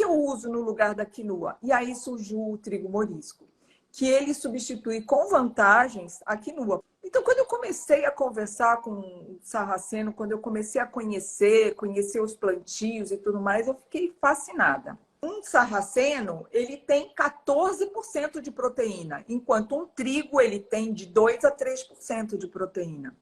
eu uso no lugar da quinoa? E aí surgiu o trigo morisco, que ele substitui com vantagens a quinoa. Então, quando eu comecei a conversar com o sarraceno, quando eu comecei a conhecer os plantios e tudo mais, eu fiquei fascinada. Um sarraceno, ele tem 14% de proteína, enquanto um trigo ele tem de 2 a 3% de proteína.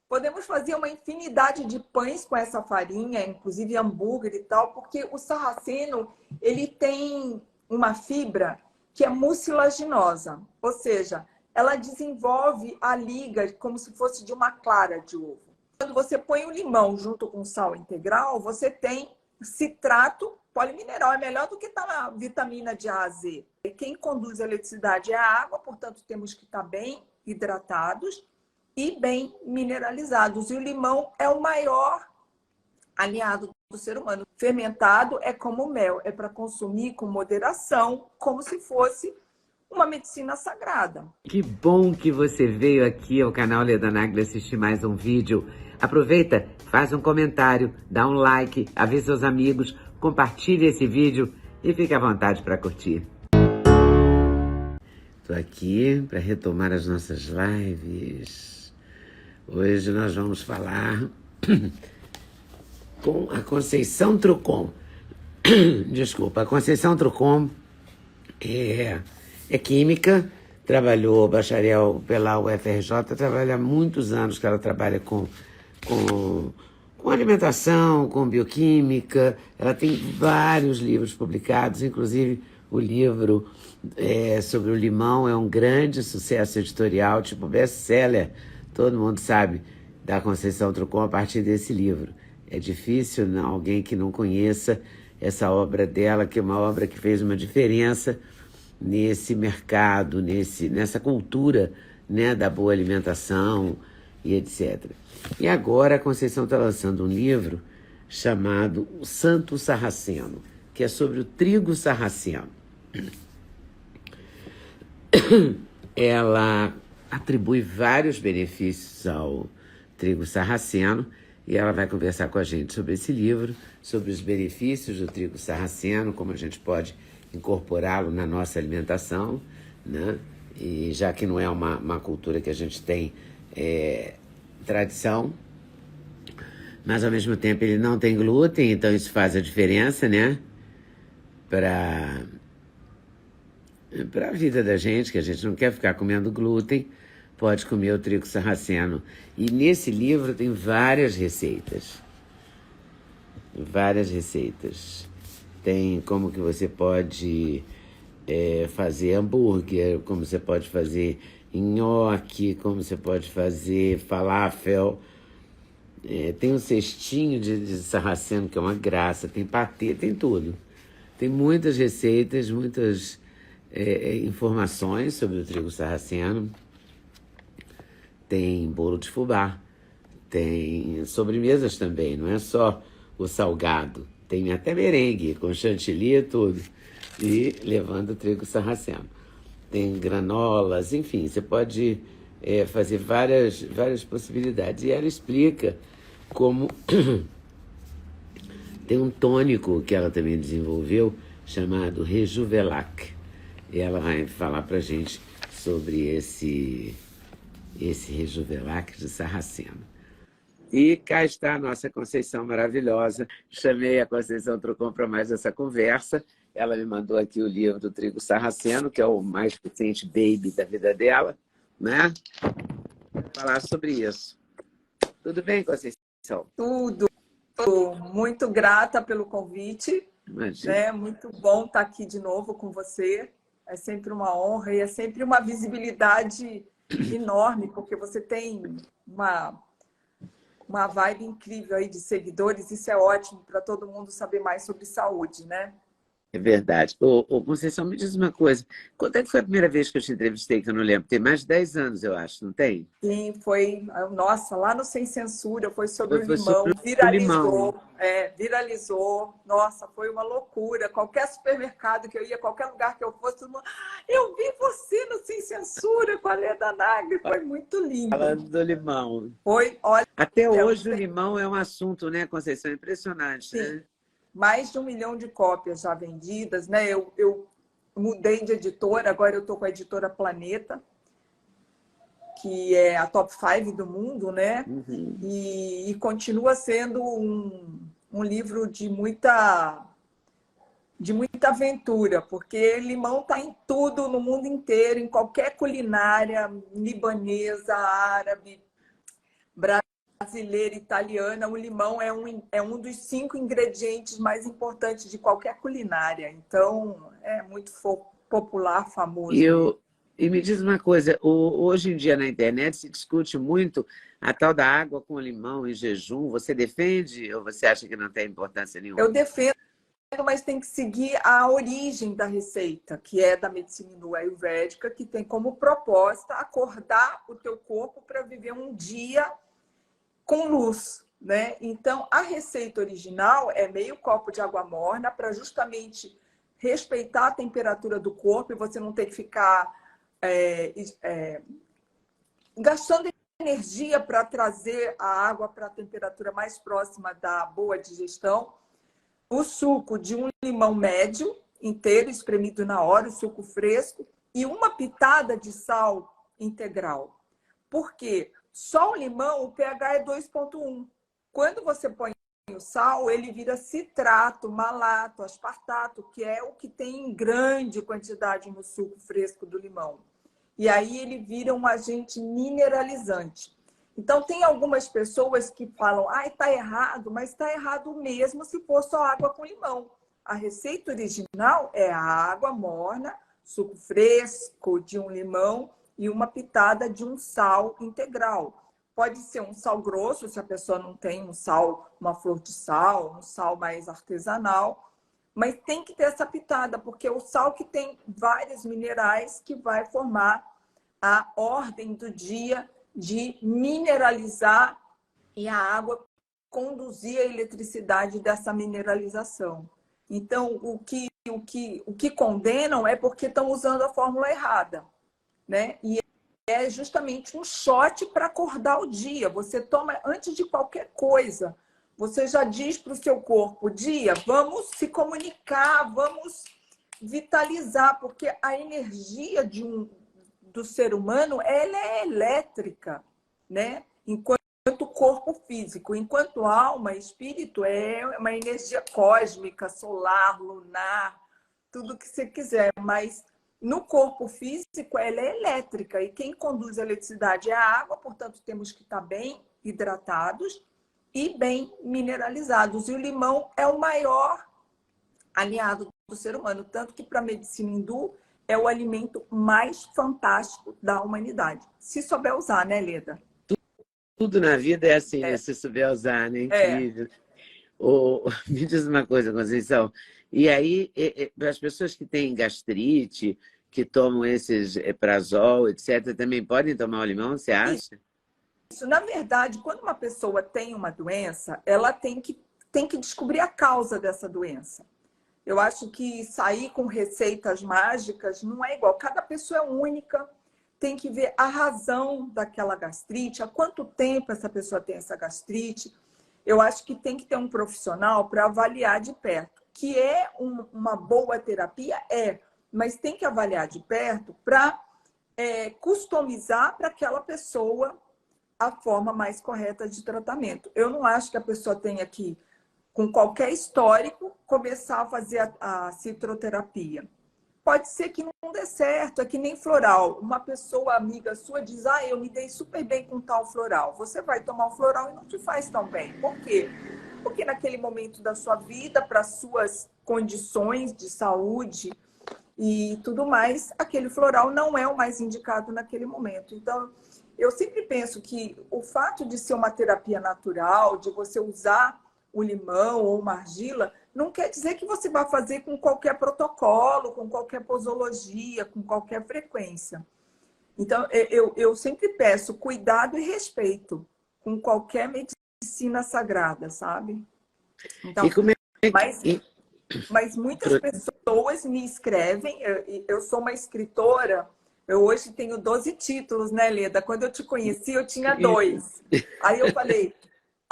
Podemos fazer uma infinidade de pães com essa farinha, inclusive hambúrguer e tal, porque o sarraceno ele tem uma fibra que é mucilaginosa, ou seja, ela desenvolve a liga como se fosse de uma clara de ovo. Quando você põe o limão junto com sal integral, você tem citrato polimineral. É melhor do que estar na vitamina de A a Z. Quem conduz a eletricidade é a água, portanto, temos que estar bem hidratados e bem mineralizados. E o limão é o maior aliado do ser humano. Fermentado é como mel, é para consumir com moderação, como se fosse uma medicina sagrada. Que bom que você veio aqui ao canal Leda Nagli assistir mais um vídeo. Aproveita, faz um comentário, dá um like, avisa seus amigos, compartilhe esse vídeo e fique à vontade para curtir. Estou aqui para retomar as nossas lives. Hoje nós vamos falar com a Conceição Trucon. Desculpa, a Conceição Trucon é química, trabalhou bacharel pela UFRJ, trabalha há muitos anos que ela trabalha com alimentação, com bioquímica. Ela tem vários livros publicados, inclusive o livro sobre o limão é um grande sucesso editorial, tipo best-seller. Todo mundo sabe da Conceição Trucon a partir desse livro. É difícil alguém que não conheça essa obra dela, que é uma obra que fez uma diferença nesse mercado, nessa cultura, né, da boa alimentação e etc. E agora a Conceição está lançando um livro chamado O Santo Sarraceno, que é sobre o trigo sarraceno. Ela atribui vários benefícios ao trigo sarraceno e ela vai conversar com a gente sobre esse livro, sobre os benefícios do trigo sarraceno, como a gente pode incorporá-lo na nossa alimentação, né? E já que não é uma cultura que a gente tem tradição, mas ao mesmo tempo ele não tem glúten, então isso faz a diferença, né? Para a vida da gente, que a gente não quer ficar comendo glúten, pode comer o trigo sarraceno. E nesse livro tem várias receitas. Várias receitas. Tem como que você pode fazer hambúrguer, como você pode fazer nhoque, como você pode fazer falafel. Tem um cestinho de sarraceno, que é uma graça, tem patê, tem tudo. Tem muitas receitas, muitas informações sobre o trigo sarraceno. Tem bolo de fubá, tem sobremesas também, não é só o salgado. Tem até merengue, com chantilly e tudo, e levando o trigo sarraceno. Tem granolas, enfim, você pode fazer várias possibilidades. E ela explica como tem um tônico que ela também desenvolveu, chamado Rejuvelac. E ela vai falar pra gente sobre esse Rejuvelac de sarraceno. E cá está a nossa Conceição maravilhosa. Chamei a Conceição Trucon para mais essa conversa. Ela me mandou aqui o livro do trigo sarraceno, que é o mais recente baby da vida dela, né? Vou falar sobre isso. Tudo bem, Conceição? Tudo. Estou muito grata pelo convite. Imagina. Né? Muito bom estar aqui de novo com você. É sempre uma honra e é sempre uma visibilidade enorme, porque você tem uma vibe incrível aí de seguidores. Isso é ótimo para todo mundo saber mais sobre saúde, né? É verdade. Ô, Conceição, me diz uma coisa. Quando é que foi a primeira vez que eu te entrevistei, que eu não lembro? Tem mais de 10 anos, eu acho, não tem? Sim, foi... Nossa, lá no Sem Censura, foi sobre o Foi limão. sobre o Viralizou. limão. Viralizou. Nossa, foi uma loucura. Qualquer supermercado que eu ia, qualquer lugar que eu fosse, todo mundo... Eu vi você no Sem Censura com a Leda Nagli. Foi muito lindo. Falando do limão. Foi, olha... Até hoje o limão é um assunto, né, Conceição? Impressionante, Sim. né? mais de 1 milhão de cópias já vendidas, né? Eu mudei de editora, agora eu estou com a editora Planeta, que é a top 5 do mundo, né? Uhum. E continua sendo um livro de muita aventura, porque limão está em tudo, no mundo inteiro, em qualquer culinária libanesa, árabe, brasileira, italiana. O limão é um dos 5 ingredientes mais importantes de qualquer culinária. Então, é muito popular, E, famoso ele. eu, e me diz uma coisa, hoje em dia na internet se discute muito a tal da água com limão em jejum. Você defende ou você acha que não tem importância Eu nenhuma? defendo, mas tem que seguir a origem da receita, que é da medicina hindu ayurvédica, que tem como proposta acordar o teu corpo para viver um dia com luz, né? Então, a receita original é meio copo de água morna para justamente respeitar a temperatura do corpo e você não ter que ficar gastando energia para trazer a água para a temperatura mais próxima da boa digestão. O suco de um limão médio, inteiro, espremido na hora, o suco fresco, e uma pitada de sal integral. Por quê? Só o limão, o pH é 2,1. Quando você põe o sal, ele vira citrato, malato, aspartato, que é o que tem em grande quantidade no suco fresco do limão. E aí ele vira um agente mineralizante. Então, tem algumas pessoas que falam, está errado, mas está errado mesmo se for só água com limão. A receita original é a água morna, suco fresco de um limão e uma pitada de um sal integral. Pode ser um sal grosso, se a pessoa não tem um sal, uma flor de sal, um sal mais artesanal, mas tem que ter essa pitada, porque é o sal que tem vários minerais que vai formar a ordem do dia de mineralizar e a água conduzir a eletricidade dessa mineralização. Então, o que condenam é porque estão usando a fórmula errada, né? E é justamente um shot para acordar o dia. Você toma antes de qualquer coisa. Você já diz para o seu corpo, dia, vamos se comunicar, vamos vitalizar, porque a energia do ser humano ela é elétrica, né? Enquanto corpo físico, enquanto alma, espírito é uma energia cósmica, solar, lunar, tudo que você quiser, mas no corpo físico ela é elétrica e quem conduz a eletricidade é a água, portanto temos que estar bem hidratados e bem mineralizados. E o limão é o maior aliado do ser humano, tanto que para a medicina hindu é o alimento mais fantástico da humanidade. Se souber usar, né, Leda? Tudo na vida é assim, né? É, Se souber usar, né? é. Incrível. Me diz uma coisa, Conceição. E aí, para as pessoas que têm gastrite, que tomam esses prazol, etc., também podem tomar o limão, você acha? Isso, na verdade, quando uma pessoa tem uma doença, ela tem que descobrir a causa dessa doença. Eu acho que sair com receitas mágicas não é igual. Cada pessoa é única, tem que ver a razão daquela gastrite, há quanto tempo essa pessoa tem essa gastrite. Eu acho que tem que ter um profissional para avaliar de perto. Que é uma boa terapia? É, mas tem que avaliar de perto para customizar para aquela pessoa a forma mais correta de tratamento. Eu não acho que a pessoa tenha que, com qualquer histórico, começar a fazer a citroterapia. Pode ser que não dê certo, é que nem floral. Uma pessoa amiga sua diz, eu me dei super bem com tal floral. Você vai tomar o floral e não te faz tão bem. Por quê? Porque naquele momento da sua vida, para suas condições de saúde e tudo mais, aquele floral não é o mais indicado naquele momento. Então, eu sempre penso que o fato de ser uma terapia natural, de você usar o limão ou uma argila, não quer dizer que você vai fazer com qualquer protocolo, com qualquer posologia, com qualquer frequência. Então, eu sempre peço cuidado e respeito com qualquer medicina sagrada, sabe? E Então, como é que... mas, mas muitas pessoas me escrevem, eu sou uma escritora, eu hoje tenho 12 títulos, né, Leda? Quando eu te conheci, eu tinha 2. Aí eu falei,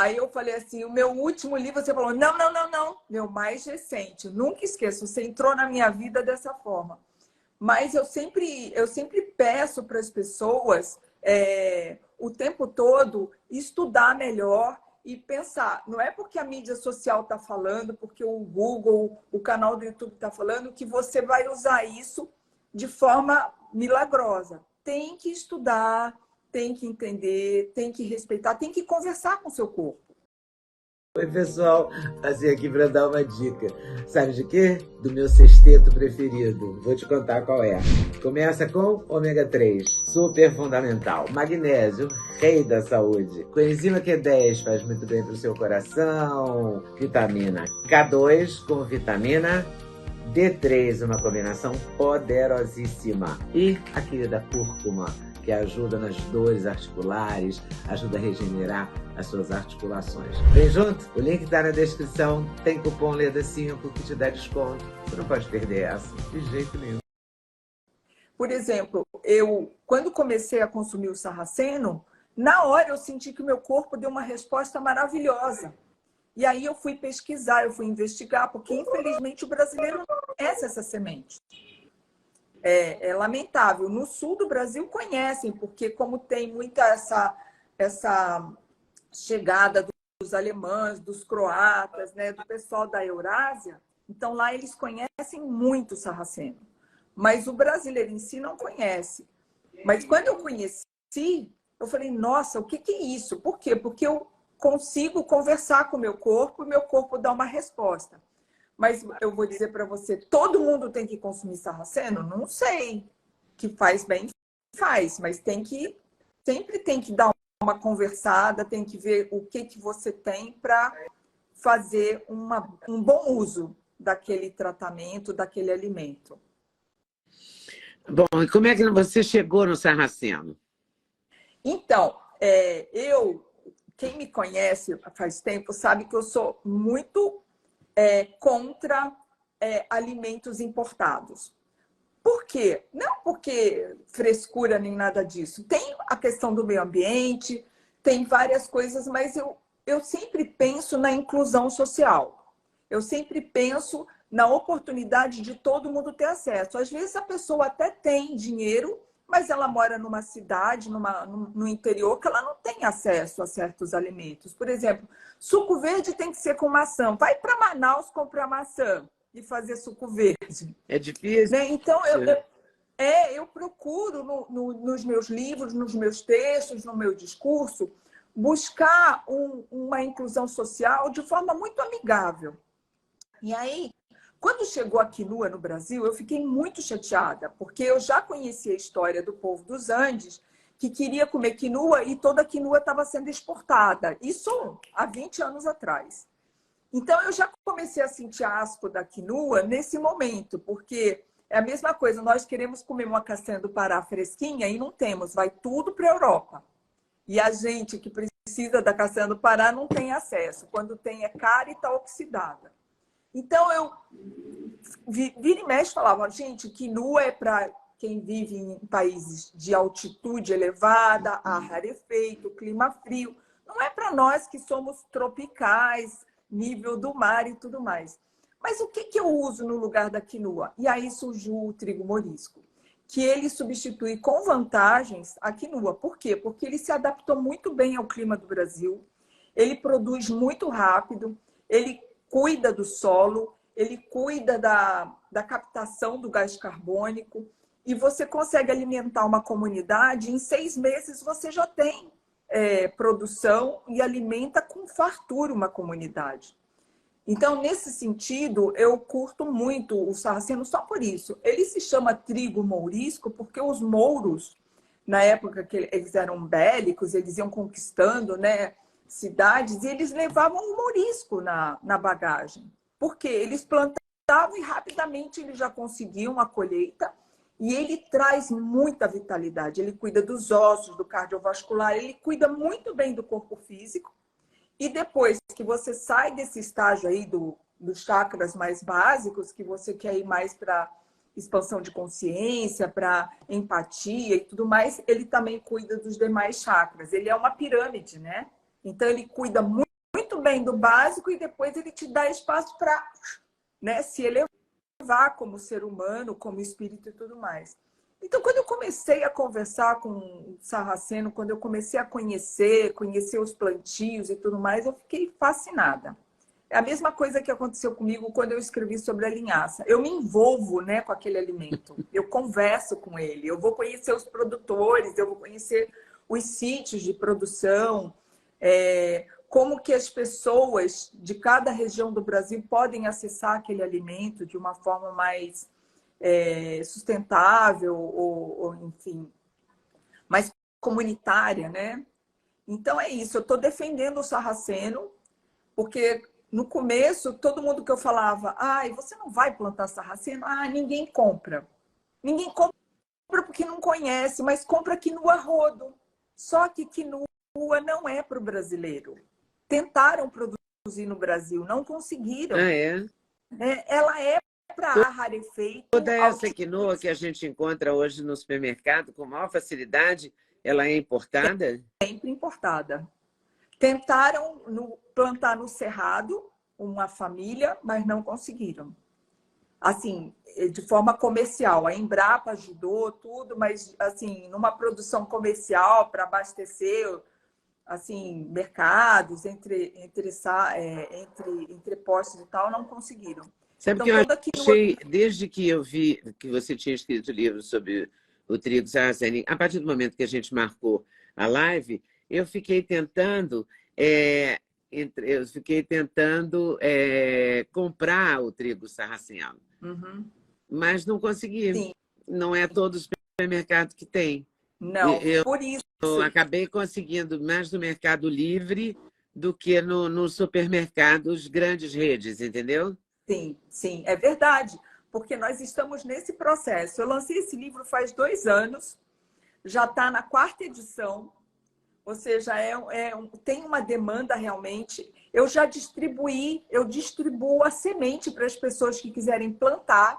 Aí eu falei assim, o meu último livro, você falou, não, não, não, não, meu mais recente. Nunca esqueço, você entrou na minha vida dessa forma. Mas eu sempre peço para as pessoas, o tempo todo, estudar melhor e pensar. Não é porque a mídia social está falando, porque o Google, o canal do YouTube está falando, que você vai usar isso de forma milagrosa. Tem que estudar, tem que entender, tem que respeitar, tem que conversar com o seu corpo. Oi, pessoal. Passei aqui para dar uma dica. Sabe de quê? Do meu sexteto preferido. Vou te contar qual é. Começa com ômega 3, super fundamental. Magnésio, rei da saúde. Coenzima Q10 faz muito bem para o seu coração. Vitamina K2 com vitamina D3, uma combinação poderosíssima. E a querida cúrcuma, que ajuda nas dores articulares, ajuda a regenerar as suas articulações. Vem junto? O link está na descrição. Tem cupom LEDA5 que te dá desconto. Você não pode perder essa, de jeito nenhum. Por exemplo, quando comecei a consumir o sarraceno, na hora eu senti que o meu corpo deu uma resposta maravilhosa. E aí eu fui pesquisar, eu fui investigar, porque infelizmente o brasileiro não conhece essa semente. É lamentável. No sul do Brasil conhecem, porque como tem muita essa chegada dos alemães, dos croatas, né, do pessoal da Eurásia, então lá eles conhecem muito o sarraceno. Mas o brasileiro em si não conhece. Mas quando eu conheci, eu falei, nossa, o que é isso? Por quê? Porque eu consigo conversar com o meu corpo dá uma resposta. Mas eu vou dizer para você, todo mundo tem que consumir sarraceno? Não sei. Que faz bem, faz, mas sempre tem que dar uma conversada, tem que ver o que você tem para fazer um bom uso daquele tratamento, daquele alimento. Bom, e como é que você chegou no sarraceno? Então, quem me conhece faz tempo sabe que eu sou muito contra alimentos importados. Por quê? Não porque frescura nem nada disso. Tem a questão do meio ambiente, tem várias coisas, mas eu sempre penso na inclusão social. Eu sempre penso na oportunidade de todo mundo ter acesso. Às vezes a pessoa até tem dinheiro, mas ela mora numa cidade, no interior, que ela não tem acesso a certos alimentos. Por exemplo, suco verde tem que ser com maçã. Vai para Manaus comprar maçã e fazer suco verde. É difícil? Né? Então, eu procuro nos meus livros, nos meus textos, no meu discurso, buscar uma inclusão social de forma muito amigável. E aí, quando chegou a quinua no Brasil, eu fiquei muito chateada, porque eu já conhecia a história do povo dos Andes, que queria comer quinua e toda a quinua estava sendo exportada. Isso há 20 anos atrás. Então, eu já comecei a sentir asco da quinua nesse momento, porque é a mesma coisa, nós queremos comer uma castanha do Pará fresquinha e não temos, vai tudo para a Europa. E a gente que precisa da castanha do Pará não tem acesso. Quando tem, é cara e está oxidada. Então, eu vira e mexe falava, gente, quinua é para quem vive em países de altitude elevada, ar rarefeito, clima frio. Não é para nós que somos tropicais, nível do mar e tudo mais. Mas o que eu uso no lugar da quinua? E aí surgiu o trigo morisco, que ele substitui com vantagens a quinua. Por quê? Porque ele se adaptou muito bem ao clima do Brasil, ele produz muito rápido, ele cuida do solo, ele cuida da captação do gás carbônico e você consegue alimentar uma comunidade. Em 6 meses você já tem produção e alimenta com fartura uma comunidade. Então, nesse sentido, eu curto muito o sarraceno só por isso. Ele se chama trigo mourisco porque os mouros, na época que eles eram bélicos, eles iam conquistando, né, cidades, e eles levavam o mourisco na bagagem. Porque eles plantavam e rapidamente eles já conseguiam a colheita. E ele traz muita vitalidade. Ele cuida dos ossos, do cardiovascular, ele cuida muito bem do corpo físico. E depois que você sai desse estágio aí dos chakras mais básicos, que você quer ir mais para expansão de consciência, para empatia e tudo mais, ele também cuida dos demais chakras. Ele é uma pirâmide, né? Então, ele cuida muito muito bem do básico e depois ele te dá espaço para, né, se elevar como ser humano, como espírito e tudo mais. Então, quando eu comecei a conversar com o Sarraceno, quando eu comecei a conhecer os plantios e tudo mais, eu fiquei fascinada. É a mesma coisa que aconteceu comigo quando eu escrevi sobre a linhaça. Eu me envolvo, né, com aquele alimento. Eu converso com ele. Eu vou conhecer os produtores, eu vou conhecer os sítios de produção, como que as pessoas de cada região do Brasil podem acessar aquele alimento de uma forma mais sustentável ou, enfim, mais comunitária, né? Então é isso. Eu estou defendendo o Sarraceno, porque no começo, todo mundo que eu falava, você não vai plantar sarraceno? Ninguém compra. Ninguém compra porque não conhece, mas compra quinua rodo. Só que quinua não é para o brasileiro. Tentaram produzir no Brasil, não conseguiram. Ah, é? Ela é para rarefeito. Toda essa quinoa que a gente encontra hoje no supermercado com maior facilidade, ela é importada? Sempre importada. Tentaram plantar no Cerrado uma família, mas não conseguiram. Assim, de forma comercial. A Embrapa ajudou tudo, mas assim, numa produção comercial para abastecer assim, mercados, entre postos e tal, não conseguiram. Sabe que eu achei, desde que eu vi que você tinha escrito livro sobre o trigo sarraceno, a partir do momento que a gente marcou a live, eu fiquei tentando comprar o trigo sarraceno. Uhum. Mas não consegui. Sim. Não é todo supermercado que tem. Não, por isso. Eu acabei conseguindo mais no Mercado Livre do que nos supermercados grandes redes, entendeu? Sim, sim, é verdade. Porque nós estamos nesse processo. Eu lancei esse livro faz 2 anos, já está na 4ª edição. Ou seja, tem uma demanda realmente. Eu distribuo a semente para as pessoas que quiserem plantar.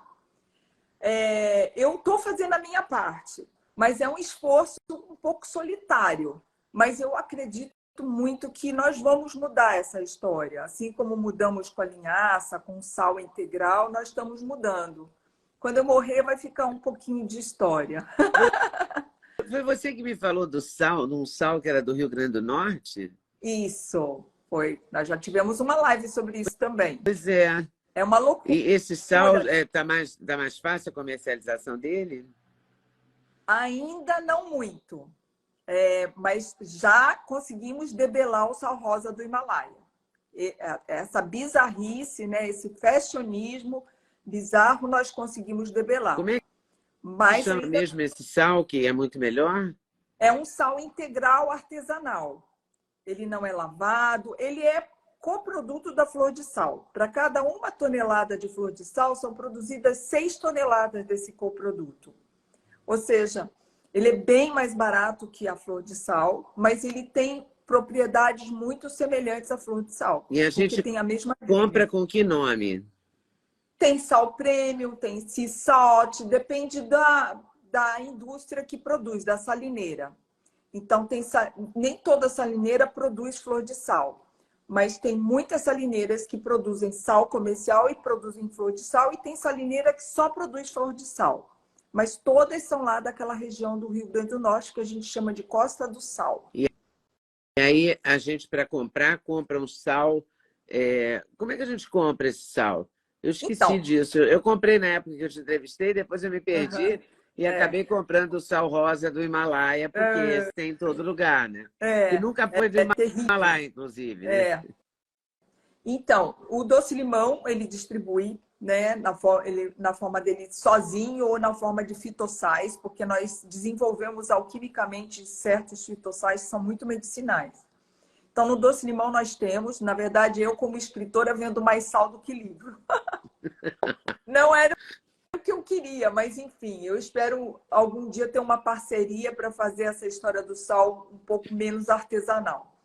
Eu estou fazendo a minha parte, mas é um esforço um pouco solitário. Mas eu acredito muito que nós vamos mudar essa história. Assim como mudamos com a linhaça, com o sal integral, nós estamos mudando. Quando eu morrer, vai ficar um pouquinho de história. Foi você que me falou do sal, de um sal que era do Rio Grande do Norte? Isso, foi. Nós já tivemos uma live sobre isso também. Pois é. É uma loucura. E esse sal tá mais fácil a comercialização dele? Ainda não muito. Mas já conseguimos debelar o sal rosa do Himalaia. Essa bizarrice, né? Esse fashionismo bizarro, nós conseguimos debelar. Como é que Mas chama mesmo esse sal, que é muito melhor? É um sal integral artesanal. Ele não é lavado, ele é coproduto da flor de sal. Para cada 1 tonelada de flor de sal, são produzidas 6 toneladas desse coproduto. Ou seja, ele é bem mais barato que a flor de sal, mas ele tem propriedades muito semelhantes à flor de sal. E a gente tem a mesma compra com que nome? Tem sal premium, tem sea salt, depende da indústria que produz, da salineira. Então, nem toda salineira produz flor de sal, mas tem muitas salineiras que produzem sal comercial e produzem flor de sal, e tem salineira que só produz flor de sal. Mas todas são lá daquela região do Rio Grande do Norte, que a gente chama de Costa do Sal. E aí, a gente, para compra um sal... Como é que a gente compra esse sal? Eu esqueci disso. Eu comprei na época que eu te entrevistei, depois eu me perdi e acabei comprando o sal rosa do Himalaia, porque esse tem em todo lugar, né? E nunca foi do Himalaia, inclusive. Né? Então, o doce-limão, ele distribui, né, na forma dele sozinho ou na forma de fitossais, porque nós desenvolvemos alquimicamente certos fitossais que são muito medicinais. Então, no doce-limão nós temos, na verdade, eu como escritora vendo mais sal do que livro. Não era o que eu queria, mas enfim, eu espero algum dia ter uma parceria para fazer essa história do sal um pouco menos artesanal.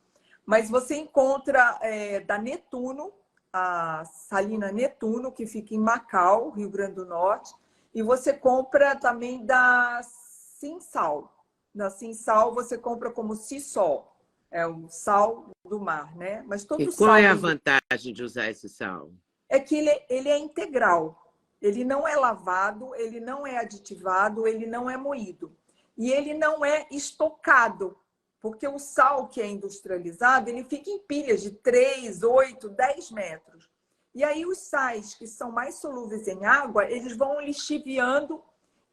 Mas você encontra da Netuno, a salina Netuno, que fica em Macau, Rio Grande do Norte, e você compra também da Sinsal. Na Sinsal você compra como Sisol. É o sal do mar, né? Mas E todo qual sal é a vantagem de usar esse sal? é que ele é integral. Ele não é lavado, ele não é aditivado, ele não é moído. E ele não é estocado, porque o sal que é industrializado, ele fica em pilhas de 3, 8, 10 metros. E aí os sais que são mais solúveis em água, eles vão lixiviando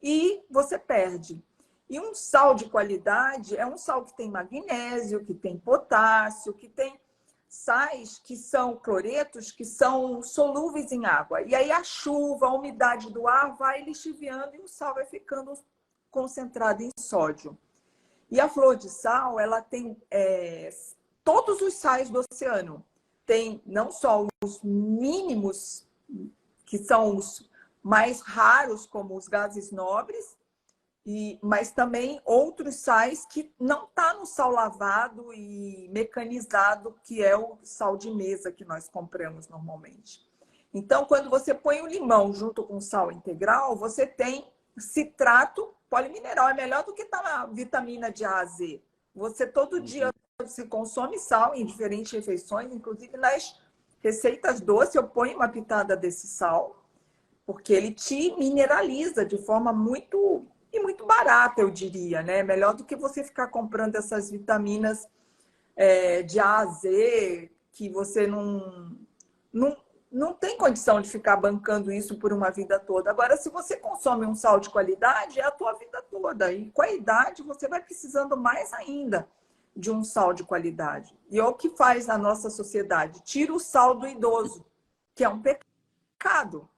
e você perde. E um sal de qualidade é um sal que tem magnésio, que tem potássio, que tem sais que são cloretos, que são solúveis em água. E aí a chuva, a umidade do ar vai lixiviando e o sal vai ficando concentrado em sódio. E a flor de sal, ela tem todos os sais do oceano. Tem não só os mínimos, que são os mais raros, como os gases nobres, mas também outros sais que não está no sal lavado e mecanizado, que é o sal de mesa que nós compramos normalmente. Então, quando você põe o limão junto com o sal integral, você tem citrato polimineral. É melhor do que tá na vitamina de A a Z. Você todo dia você consome sal em diferentes refeições, inclusive nas receitas doces eu ponho uma pitada desse sal, porque ele te mineraliza de forma muito barata, eu diria, né? Melhor do que você ficar comprando essas vitaminas de A a Z, que você não tem condição de ficar bancando isso por uma vida toda. Agora, se você consome um sal de qualidade, é a tua vida toda. E com a idade, você vai precisando mais ainda de um sal de qualidade. E é o que faz na nossa sociedade. Tira o sal do idoso, que é um pecado.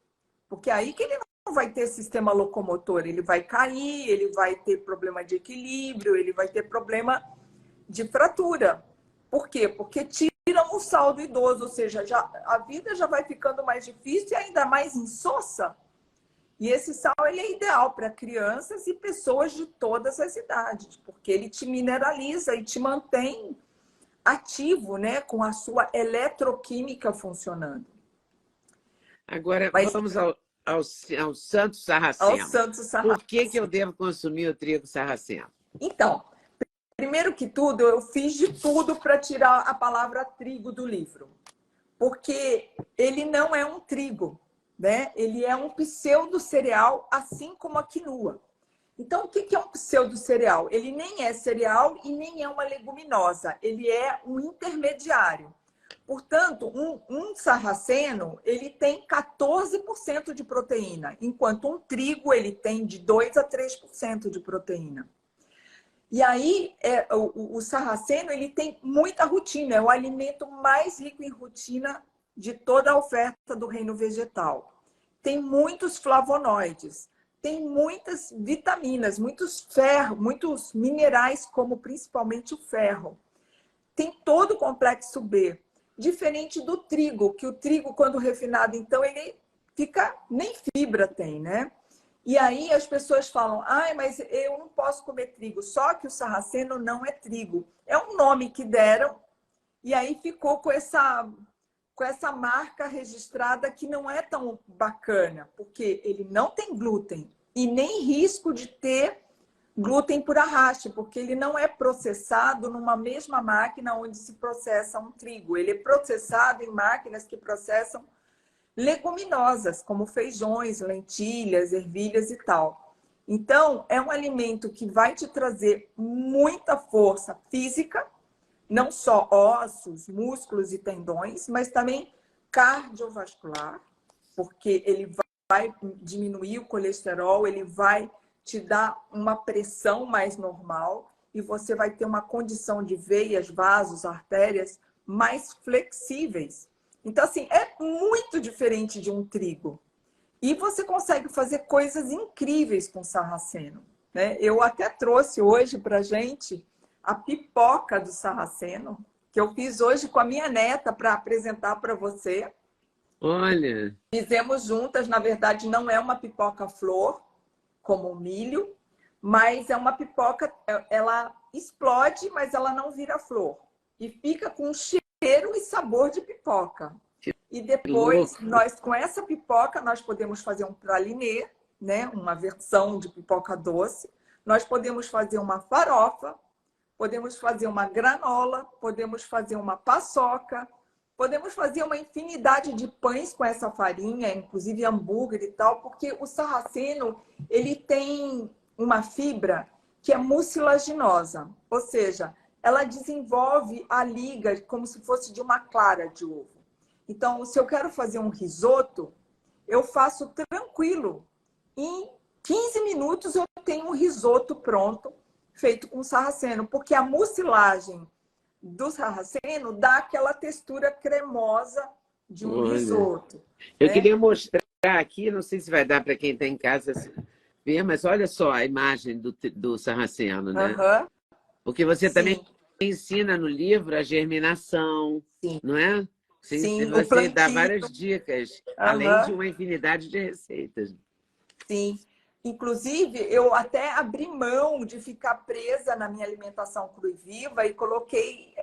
Porque aí que ele não vai ter sistema locomotor, ele vai cair, ele vai ter problema de equilíbrio, ele vai ter problema de fratura. Por quê? Porque tiram o sal do idoso, ou seja, a vida já vai ficando mais difícil e ainda mais insossa. E esse sal ele é ideal para crianças e pessoas de todas as idades, porque ele te mineraliza e te mantém ativo, né, com a sua eletroquímica funcionando. Agora, Mas vamos ao Santo ao Sarraceno. Santo Por que Sarraceno. eu devo consumir o trigo sarraceno? Então, primeiro que tudo, eu fiz de tudo para tirar a palavra trigo do livro, porque ele não é um trigo, né? Ele é um pseudo-cereal, assim como a quinoa. Então, o que é um pseudo-cereal? Ele nem é cereal e nem é uma leguminosa, ele é um intermediário. Portanto, um sarraceno, ele tem 14% de proteína, enquanto um trigo ele tem de 2 a 3% de proteína. E aí, o sarraceno ele tem muita rutina, é o alimento mais rico em rutina de toda a oferta do reino vegetal. Tem muitos flavonoides, tem muitas vitaminas, muitos minerais, como principalmente o ferro. Tem todo o complexo B, diferente do trigo, que o trigo, quando refinado, então, ele fica, nem fibra tem, né? E aí as pessoas falam, mas eu não posso comer trigo. Só que o sarraceno não é trigo. É um nome que deram e aí ficou com essa marca registrada que não é tão bacana, porque ele não tem glúten e nem risco de ter glúten por arraste, porque ele não é processado numa mesma máquina onde se processa um trigo. Ele é processado em máquinas que processam leguminosas, como feijões, lentilhas, ervilhas e tal. Então, é um alimento que vai te trazer muita força física, não só ossos, músculos e tendões, mas também cardiovascular, porque ele vai diminuir o colesterol, ele vai te dar uma pressão mais normal e você vai ter uma condição de veias, vasos, artérias mais flexíveis. Então, assim, é muito diferente de um trigo. E você consegue fazer coisas incríveis com sarraceno, né? Eu até trouxe hoje para gente a pipoca do sarraceno, que eu fiz hoje com a minha neta para apresentar para você. Olha! Fizemos juntas, na verdade, não é uma pipoca flor, como o milho, mas é uma pipoca, ela explode, mas ela não vira flor. E fica com cheiro e sabor de pipoca. E depois, nós com essa pipoca, nós podemos fazer um pralinê, né? Uma versão de pipoca doce. Nós podemos fazer uma farofa, podemos fazer uma granola, podemos fazer uma paçoca, podemos fazer uma infinidade de pães com essa farinha, inclusive hambúrguer e tal, porque o sarraceno, ele tem uma fibra que é mucilaginosa, ou seja, ela desenvolve a liga como se fosse de uma clara de ovo. Então, se eu quero fazer um risoto, eu faço tranquilo. Em 15 minutos eu tenho um risoto pronto, feito com sarraceno, porque a mucilagem do sarraceno dá aquela textura cremosa de um risoto. Eu né? queria mostrar aqui, não sei se vai dar para quem está em casa ver, mas olha só a imagem do sarraceno, né? Uhum. Porque você também Sim, ensina no livro a germinação, sim. não é? Sim, o Você dá plantio. várias dicas, além de Uhum. uma infinidade de receitas. Sim. Inclusive, eu até abri mão de ficar presa na minha alimentação crua e viva e coloquei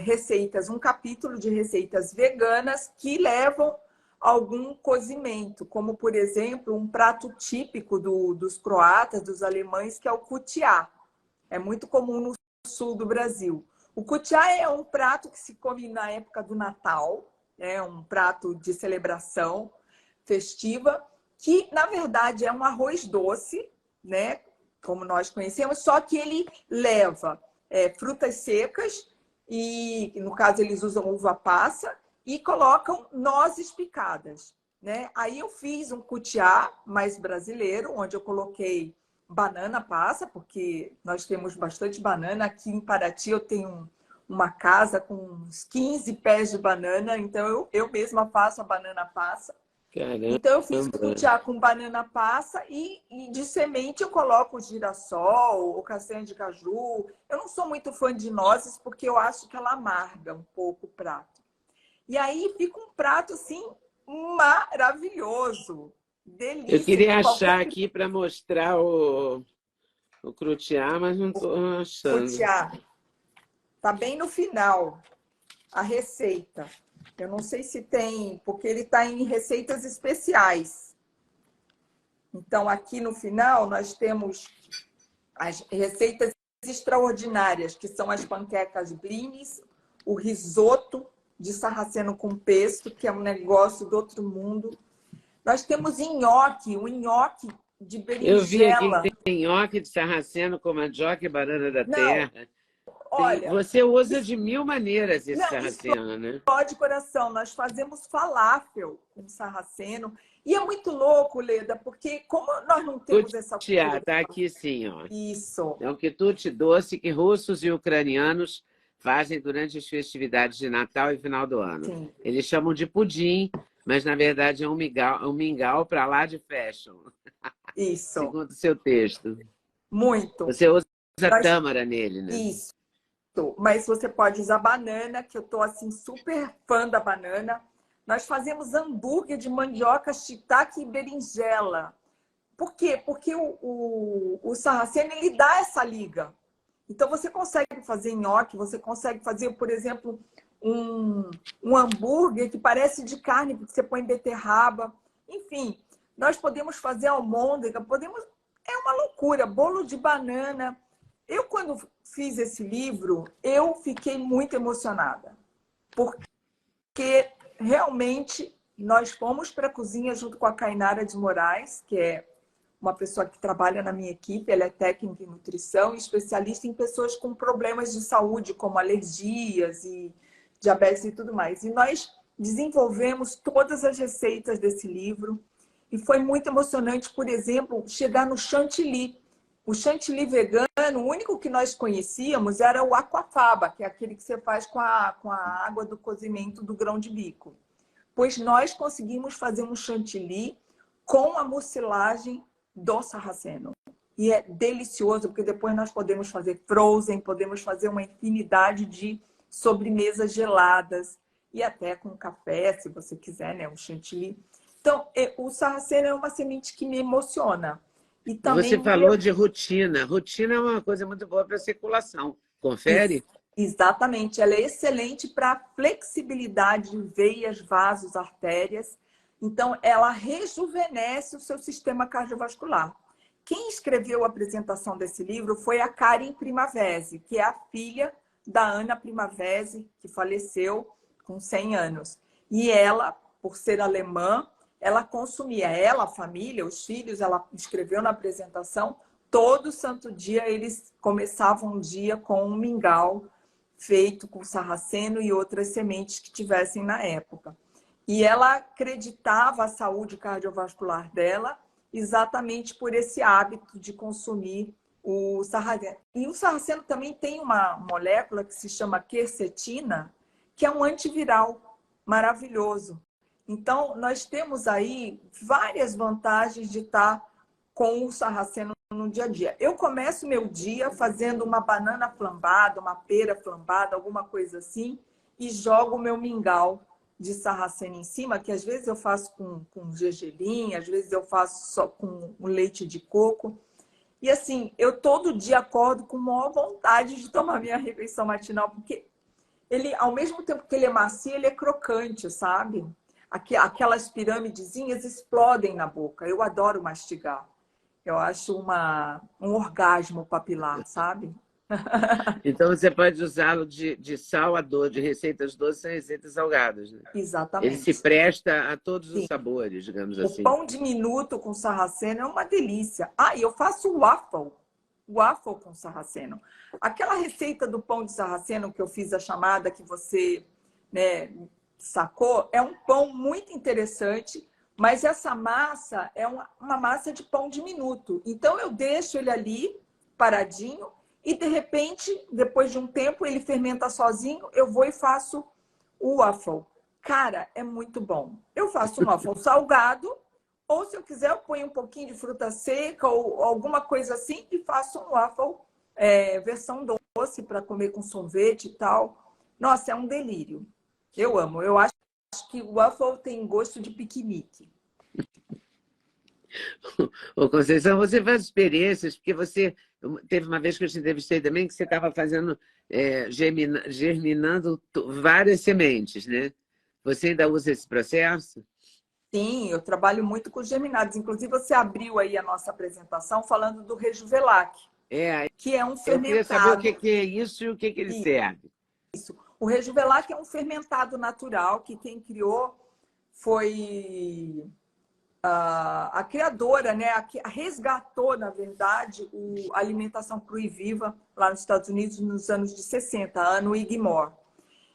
receitas, um capítulo de receitas veganas que levam algum cozimento, como, por exemplo, um prato típico dos croatas, dos alemães, que é o kutiá. É muito comum no sul do Brasil. O kutiá é um prato que se come na época do Natal, é um prato de celebração festiva, que, na verdade, é um arroz doce, né? Como nós conhecemos, só que ele leva frutas secas, e no caso eles usam uva passa, e colocam nozes picadas. Né? Aí eu fiz um kutiá mais brasileiro, onde eu coloquei banana passa, porque nós temos bastante banana. Aqui em Paraty eu tenho uma casa com uns 15 pés de banana, então eu mesma faço a banana passa. Caramba! Então, eu fiz kutiá com banana passa e de semente eu coloco girassol ou castanha de caju. Eu não sou muito fã de nozes porque eu acho que ela amarga um pouco o prato. E aí fica um prato assim maravilhoso, Eu delícia queria para achar qualquer aqui para mostrar o crutiá, mas não estou achando. kutiá. Tá bem no final a receita. Eu não sei se tem, porque ele está em receitas especiais. Então, aqui no final, nós temos as receitas extraordinárias, que são as panquecas blinis, o risoto de sarraceno com pesto, que é um negócio do outro mundo. Nós temos nhoque, o nhoque de Eu vi aqui berinjela. que tem nhoque de sarraceno com mandioca e banana da Não, terra. olha, Você usa isso, de mil maneiras esse não, isso sarraceno, né? de coração. Nós fazemos falafel com sarraceno. E é muito louco, Leda, porque como nós não temos essa Kutiá, cultura. está aqui sim, ó. Isso, É um quitute doce que russos e ucranianos fazem durante as festividades de Natal e final do ano. sim, Eles chamam de pudim, mas na verdade é um mingau para lá de fashion, isso. segundo o seu texto. Muito. Você usa Nós, tâmara nele, né? isso. Mas você pode usar banana, que eu tô assim super fã da banana. Nós fazemos hambúrguer de mandioca, shiitake e berinjela. Por quê? Porque o sarraceno, ele dá essa liga. Então, você consegue fazer nhoque, você consegue fazer, por exemplo, um hambúrguer que parece de carne, porque você põe beterraba. Enfim, nós podemos fazer almôndega, podemos... É uma loucura, bolo de banana. Eu, quando fiz esse livro, eu fiquei muito emocionada. Porque, realmente, nós fomos para a cozinha junto com a Cainara de Moraes, que é uma pessoa que trabalha na minha equipe, ela é técnica em nutrição e especialista em pessoas com problemas de saúde, como alergias e diabetes e tudo mais. E nós desenvolvemos todas as receitas desse livro e foi muito emocionante, por exemplo, chegar no chantilly. O chantilly vegano, o único que nós conhecíamos era o aquafaba, que é aquele que você faz com a água do cozimento do grão de bico. Pois nós conseguimos fazer um chantilly com a mucilagem do sarraceno. E é delicioso, porque depois nós podemos fazer frozen, podemos fazer uma infinidade de sobremesas geladas e até com café, se você quiser, né? Um chantilly. Então, o sarraceno é uma semente que me emociona. E também Você me falou lembra... de rotina. Rotina é uma coisa muito boa para a circulação. Isso, Confere? exatamente. Ela é excelente para flexibilidade de veias, vasos, artérias. Então, ela rejuvenesce o seu sistema cardiovascular. quem escreveu a apresentação desse livro foi a Karen Primavesi, que é a filha da Ana Primavesi, que faleceu com 100 anos. E ela, por ser alemã, ela consumia, ela, a família, os filhos, ela escreveu na apresentação, todo santo dia eles começavam o dia com um mingau feito com sarraceno e outras sementes que tivessem na época. E ela acreditava a saúde cardiovascular dela exatamente por esse hábito de consumir o sarraceno. E o sarraceno também tem uma molécula que se chama quercetina, que é um antiviral maravilhoso. Então, nós temos aí várias vantagens de estar com o sarraceno no dia a dia. Eu começo meu dia fazendo uma banana flambada, uma pera flambada, alguma coisa assim, e jogo o meu mingau de sarraceno em cima, que às vezes eu faço com gergelim, às vezes eu faço só com o leite de coco. E assim, eu todo dia acordo com maior vontade de tomar minha refeição matinal, porque ele, ao mesmo tempo que ele é macio, ele é crocante, sabe? Aquelas piramidezinhas explodem na boca. Eu adoro mastigar. Eu acho um orgasmo papilar, sabe? Então, você pode usá-lo de sal a doce, de receitas doces a receitas salgadas, né? Ele se Exatamente. presta a todos os Sim. sabores, digamos O assim. pão diminuto com sarraceno é uma delícia. Ah, e eu faço waffle com sarraceno. Aquela receita do pão de sarraceno que eu fiz a chamada, que você, né, sacou, é um pão muito interessante, mas essa massa é uma massa de pão diminuto. Então eu deixo ele ali paradinho e de repente, depois de um tempo, ele fermenta sozinho, eu vou e faço o waffle. Cara, é muito bom. Eu faço um waffle salgado, ou se eu quiser, eu ponho um pouquinho de fruta seca ou alguma coisa assim e faço um waffle versão doce para comer com sorvete e tal. Nossa, é um delírio. Eu amo. Eu acho que o waffle tem gosto de piquenique. Ô, Conceição, você faz experiências, porque você teve uma vez que eu te entrevistei também que você estava fazendo, germinando várias sementes, né? Você ainda usa esse processo? Sim, eu trabalho muito com germinados. Inclusive, você abriu aí a nossa apresentação falando do Rejuvelac, que é um Eu queria saber o fermentado. que é isso e o que ele serve. O Rejuvelac é um fermentado natural que quem criou foi a criadora, né? A resgatou, na verdade, a alimentação crua e viva lá nos Estados Unidos nos anos de 60, a Anna Wigmore.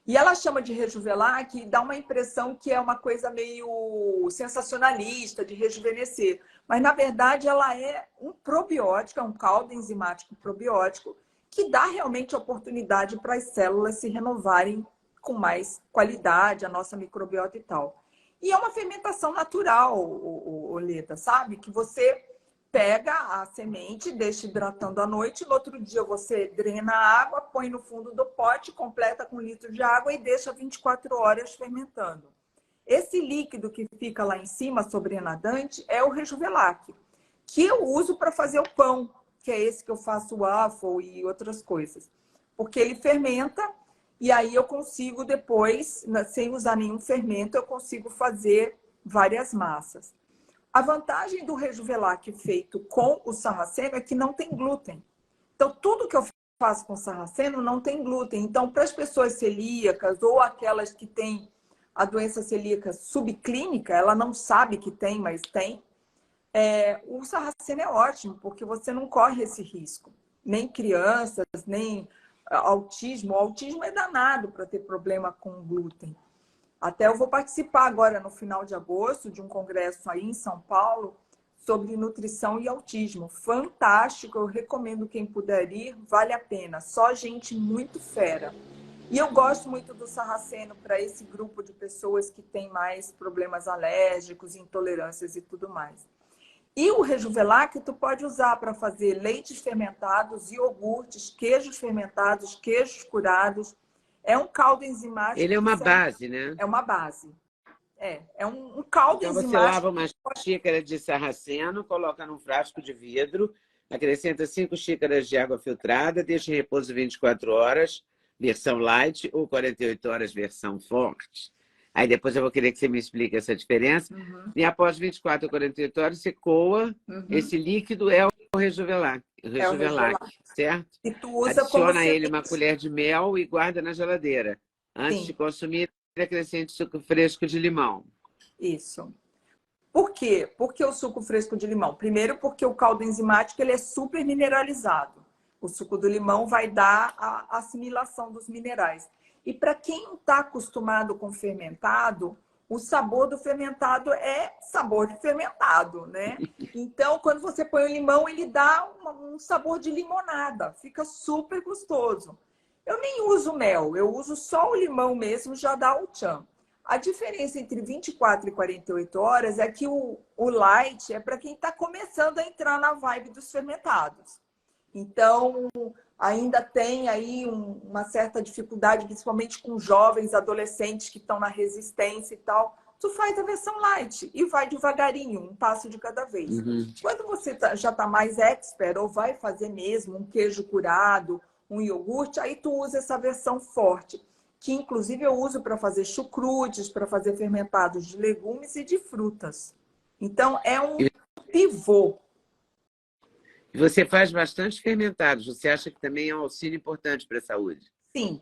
E ela chama de Rejuvelac e dá uma impressão que é uma coisa meio sensacionalista, de rejuvenescer. Mas, na verdade, ela é um probiótico, é um caldo enzimático probiótico, que dá realmente oportunidade para as células se renovarem com mais qualidade, a nossa microbiota e tal. E é uma fermentação natural, Oleta, sabe? Que você pega a semente, deixa hidratando à noite, no outro dia você drena a água, põe no fundo do pote, completa com 1 litro de água e deixa 24 horas fermentando. Esse líquido que fica lá em cima, sobrenadante, é o Rejuvelac, que eu uso para fazer o pão, que é esse que eu faço waffle e outras coisas. Porque ele fermenta e aí eu consigo depois, sem usar nenhum fermento, eu consigo fazer várias massas. A vantagem do Rejuvelac feito com o sarraceno é que não tem glúten. Então, tudo que eu faço com sarraceno não tem glúten. Então, para as pessoas celíacas ou aquelas que têm a doença celíaca subclínica, ela não sabe que tem, mas tem, o sarraceno é ótimo, porque você não corre esse risco. Nem crianças, nem autismo. O autismo é danado para ter problema com glúten. Até eu vou participar agora, no final de agosto, de um congresso aí em São Paulo sobre nutrição e autismo. Fantástico, eu recomendo quem puder ir, vale a pena. Só gente muito fera. E eu gosto muito do sarraceno para esse grupo de pessoas que tem mais problemas alérgicos, intolerâncias e tudo mais. E o Rejuvelac tu pode usar para fazer leites fermentados, iogurtes, queijos fermentados, queijos curados. É um caldo enzimático. Ele é uma base, né? É uma base. É um caldo Então, você enzimático. lava uma xícara de sarraceno, coloca num frasco de vidro, acrescenta 5 xícaras de água filtrada, deixa em repouso 24 horas, versão light, ou 48 horas, versão forte. Aí depois eu vou querer que você me explique essa diferença. Uhum, E após 24 a 48 horas, você coa. uhum. Esse líquido é o É o Rejuvelac, Regelac. certo? E tu usa como Adiciona a ele uma semente. colher de mel e guarda na geladeira. Antes de Sim, consumir, acrescente suco fresco de limão. isso. Por quê? Por que o suco fresco de limão? Primeiro, porque o caldo enzimático ele é super mineralizado. O suco do limão vai dar a assimilação dos minerais. E para quem não está acostumado com fermentado, o sabor do fermentado é sabor de fermentado, né? Então, quando você põe o limão, ele dá um sabor de limonada. Fica super gostoso. Eu nem uso mel, eu uso só o limão mesmo, já dá o tchan. A diferença entre 24 e 48 horas é que o light é para quem está começando a entrar na vibe dos fermentados. Então, ainda tem aí uma certa dificuldade, principalmente com jovens, adolescentes que estão na resistência e tal. Tu faz a versão light e vai devagarinho, um passo de cada vez. Uhum. Quando você já está mais expert ou vai fazer mesmo um queijo curado, um iogurte, aí tu usa essa versão forte, que inclusive eu uso para fazer chucrutes, para fazer fermentados de legumes e de frutas. Então, é um pivô. E você faz bastante fermentados. Você acha que também é um auxílio importante para a saúde? Sim,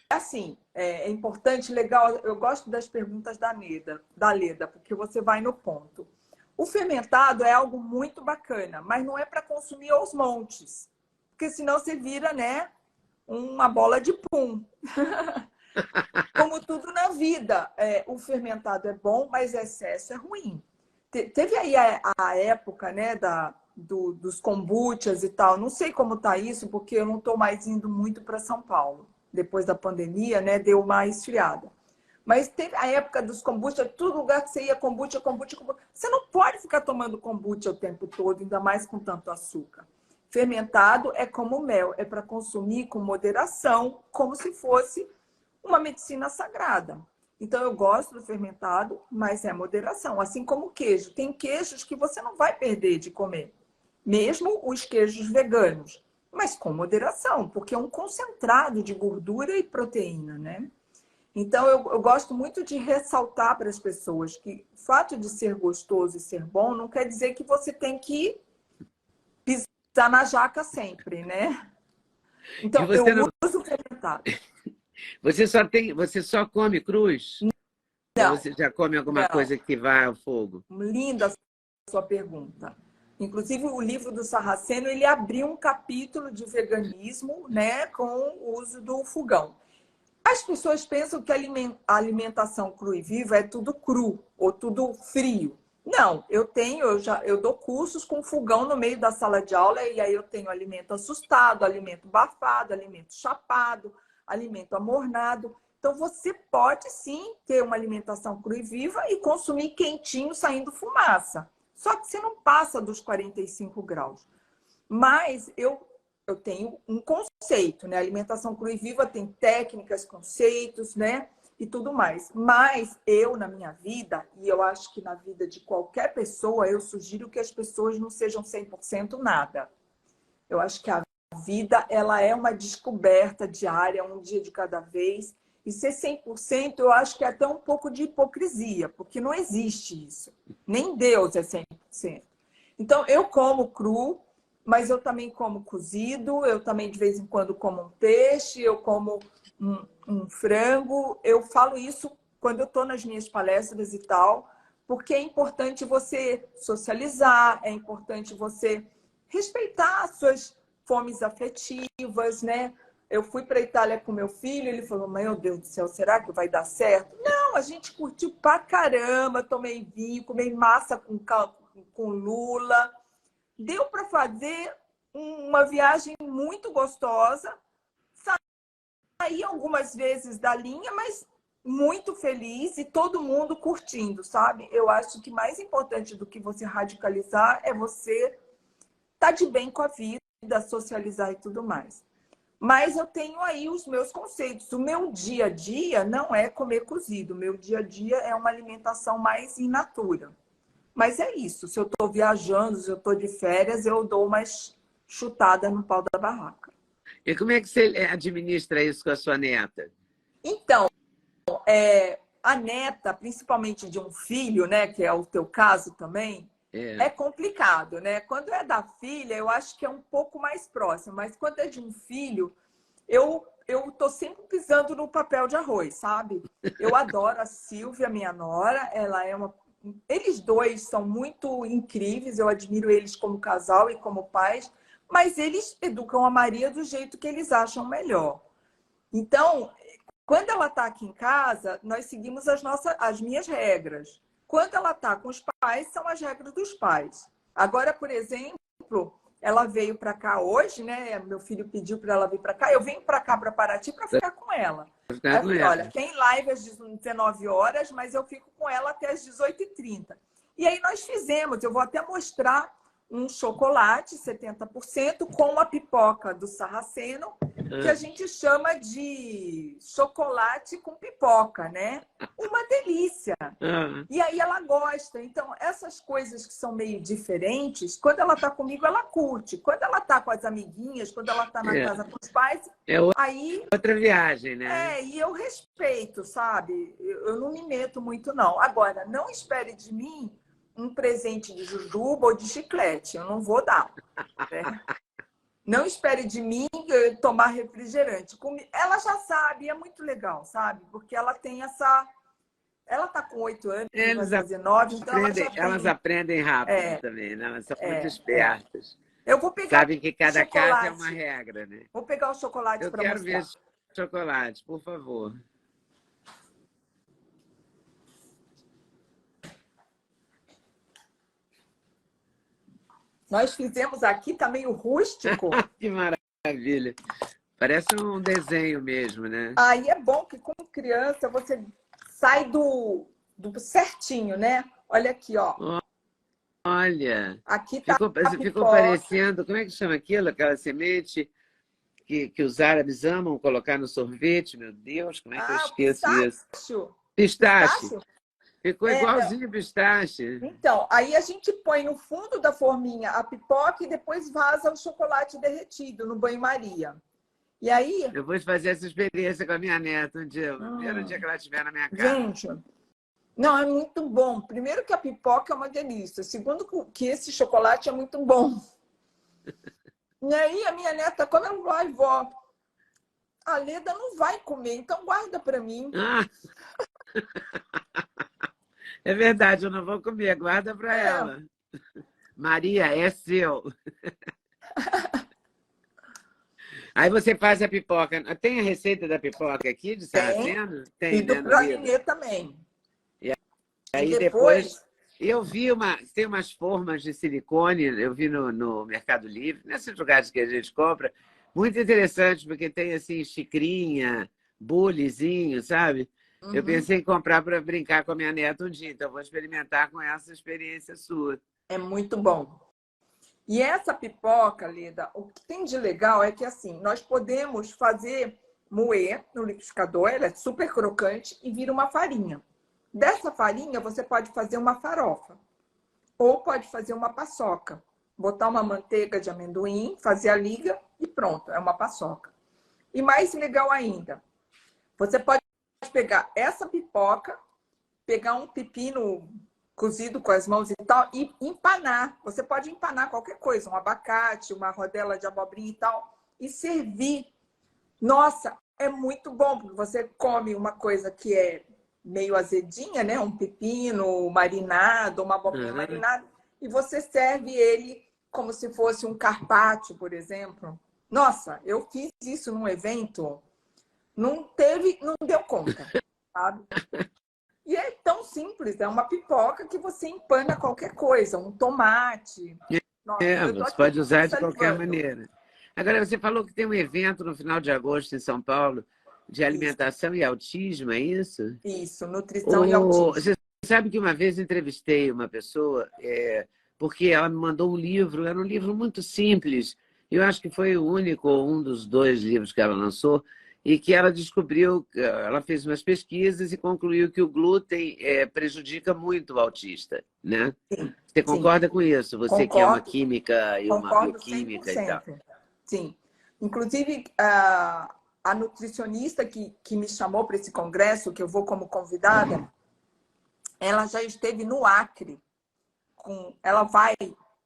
assim, é importante, legal. Eu gosto das perguntas da Leda, porque você vai no ponto. O fermentado é algo muito bacana, mas não é para consumir aos montes, porque senão você vira, né, uma bola de pum. Como tudo na vida, o fermentado é bom, mas excesso é ruim. Teve aí a época, né, dos kombuchas e tal. Não sei como tá isso, porque eu não estou mais indo muito para São Paulo. Depois da pandemia, né, deu uma esfriada. Mas teve a época dos kombucha, todo lugar que você ia, kombucha, kombucha, kombucha. Você não pode ficar tomando kombucha o tempo todo, ainda mais com tanto açúcar. Fermentado é como mel, é para consumir com moderação, como se fosse uma medicina sagrada. Então, eu gosto do fermentado, mas é moderação. Assim como o queijo. Tem queijos que você não vai perder de comer, mesmo os queijos veganos, mas com moderação, porque é um concentrado de gordura e proteína, né? Então, eu gosto muito de ressaltar para as pessoas que o fato de ser gostoso e ser bom não quer dizer que você tem que pisar na jaca sempre, né? E Então, eu uso fermentado. você só come cruz? Ou Não, você já come alguma não. coisa que vá ao fogo? Linda a sua pergunta. Inclusive, o livro do Sarraceno, ele abriu um capítulo de veganismo, né, com o uso do fogão. As pessoas pensam que a alimentação cru e viva é tudo cru ou tudo frio. Não, eu dou cursos com fogão no meio da sala de aula e aí eu tenho alimento assustado, alimento bafado, alimento chapado, alimento amornado. Então você pode sim ter uma alimentação cru e viva e consumir quentinho saindo fumaça. Só que você não passa dos 45 graus. Mas eu tenho um conceito, né? A alimentação crua e viva tem técnicas, conceitos, né? E tudo mais. Mas eu, na minha vida, e eu acho que na vida de qualquer pessoa, eu sugiro que as pessoas não sejam 100% nada. Eu acho que a vida, ela é uma descoberta diária, um dia de cada vez. E ser 100%, eu acho que é até um pouco de hipocrisia, porque não existe isso. Nem Deus é 100%. Então, eu como cru, mas eu também como cozido, eu também de vez em quando como um peixe, eu como um frango. Eu falo isso quando eu estou nas minhas palestras e tal, porque é importante você socializar, é importante você respeitar as suas fomes afetivas, né? Eu fui para a Itália com meu filho, ele falou: meu Deus do céu, será que vai dar certo? Não, a gente curtiu pra caramba, tomei vinho, comi massa com lula. Deu para fazer uma viagem muito gostosa. Saí algumas vezes da linha, mas muito feliz e todo mundo curtindo, sabe? Eu acho que mais importante do que você radicalizar é você estar de bem com a vida, socializar e tudo mais. Mas eu tenho aí os meus conceitos. O meu dia a dia não é comer cozido. O meu dia a dia é uma alimentação mais in natura. Mas é isso. Se eu estou viajando, se eu estou de férias, eu dou uma chutada no pau da barraca. E como é que você administra isso com a sua neta? Então, a neta, principalmente de um filho, né, que é o teu caso também, é complicado, né? Quando é da filha, eu acho que é um pouco mais próximo, mas quando é de um filho, eu tô sempre pisando no papel de arroz, sabe? Eu adoro a Silvia, minha nora, ela é uma... Eles dois são muito incríveis, eu admiro eles como casal e como pais, mas eles educam a Maria do jeito que eles acham melhor. Então, quando ela está aqui em casa, nós seguimos as minhas regras. Quando ela está com os pais, são as regras dos pais. Agora, por exemplo, ela veio para cá hoje, né? Meu filho pediu para ela vir para cá. Eu venho para cá, para Paraty, para ficar com ela. Aí eu falei, olha, tem live às 19 horas, mas eu fico com ela até às 18h30. E aí nós fizemos, eu vou até mostrar um chocolate 70% com uma pipoca do Sarraceno, que a gente chama de chocolate com pipoca, né? Uma delícia. E aí ela gosta. Então, essas coisas que são meio diferentes, quando ela está comigo, ela curte. Quando ela está com as amiguinhas, quando ela está na casa com os pais, aí... outra viagem, né? E eu respeito, sabe? Eu não me meto muito, não. Agora, não espere de mim um presente de jujuba ou de chiclete. Eu não vou dar. Né? Não espere de mim tomar refrigerante. Ela já sabe, é muito legal, sabe? Porque ela tem essa... Ela está com 8 anos, vai fazer 9, então elas aprendem rápido também, né? Elas são muito espertas. Eu vou pegar Sabem que cada casa é uma regra, né? Vou pegar o chocolate para mostrar. Eu quero ver esse chocolate, por favor. Nós fizemos aqui, tá meio rústico. Que maravilha. Parece um desenho mesmo, né? Aí é bom que com criança você sai do certinho, né? Olha aqui, ó. Olha. Aqui tá ficou parecendo, como é que chama aquilo? Aquela semente que os árabes amam colocar no sorvete. Meu Deus, como é que eu esqueço isso? Pistache. Ficou igualzinho pistache. Então, aí a gente põe no fundo da forminha a pipoca e depois vaza o chocolate derretido no banho-maria. E aí... Eu vou fazer essa experiência com a minha neta um dia, o primeiro dia que ela estiver na minha casa. Gente, não, é muito bom. Primeiro que a pipoca é uma delícia. Segundo que esse chocolate é muito bom. E aí a minha neta, quando ela vai, vó, a Leda não vai comer, então guarda para mim. É verdade, eu não vou comer, guarda para ela. Maria, é seu. Aí você faz a pipoca. Tem a receita da pipoca aqui de Sarraceno? Tem, e do pralinê também. E aí depois... Eu vi tem umas formas de silicone, eu vi no Mercado Livre, nesses lugares que a gente compra, muito interessante, porque tem assim xicrinha, bulizinho, sabe? Eu pensei em comprar para brincar com a minha neta um dia, então vou experimentar com essa experiência sua. É muito bom. E essa pipoca, Leda, o que tem de legal é que assim, nós podemos moer no liquidificador, ela é super crocante e vira uma farinha. Dessa farinha, você pode fazer uma farofa. Ou pode fazer uma paçoca. Botar uma manteiga de amendoim, fazer a liga e pronto, é uma paçoca. E mais legal ainda, você pode pegar essa pipoca, pegar um pepino cozido com as mãos e tal, e empanar. Você pode empanar qualquer coisa, um abacate, uma rodela de abobrinha e tal, e servir. Nossa, é muito bom, porque você come uma coisa que é meio azedinha, né? Um pepino marinado, uma abobrinha marinada, e você serve ele como se fosse um carpaccio, por exemplo. Nossa, eu fiz isso num evento, não deu conta, sabe? E é tão simples, é uma pipoca que você empana qualquer coisa, um tomate. Nossa, você pode usar de qualquer maneira. Agora, você falou que tem um evento no final de agosto em São Paulo, de alimentação e autismo, é isso? Isso, nutrição e autismo. Você sabe que uma vez entrevistei uma pessoa, porque ela me mandou um livro, era um livro muito simples, eu acho que foi o único, ou um dos 2 livros que ela lançou, e que ela descobriu, ela fez umas pesquisas e concluiu que o glúten prejudica muito o autista, né? Sim, você concorda com isso? Você que é uma química e uma bioquímica 100%. E tal. Sim. Inclusive, a nutricionista que me chamou para esse congresso, que eu vou como convidada, ela já esteve no Acre. Ela vai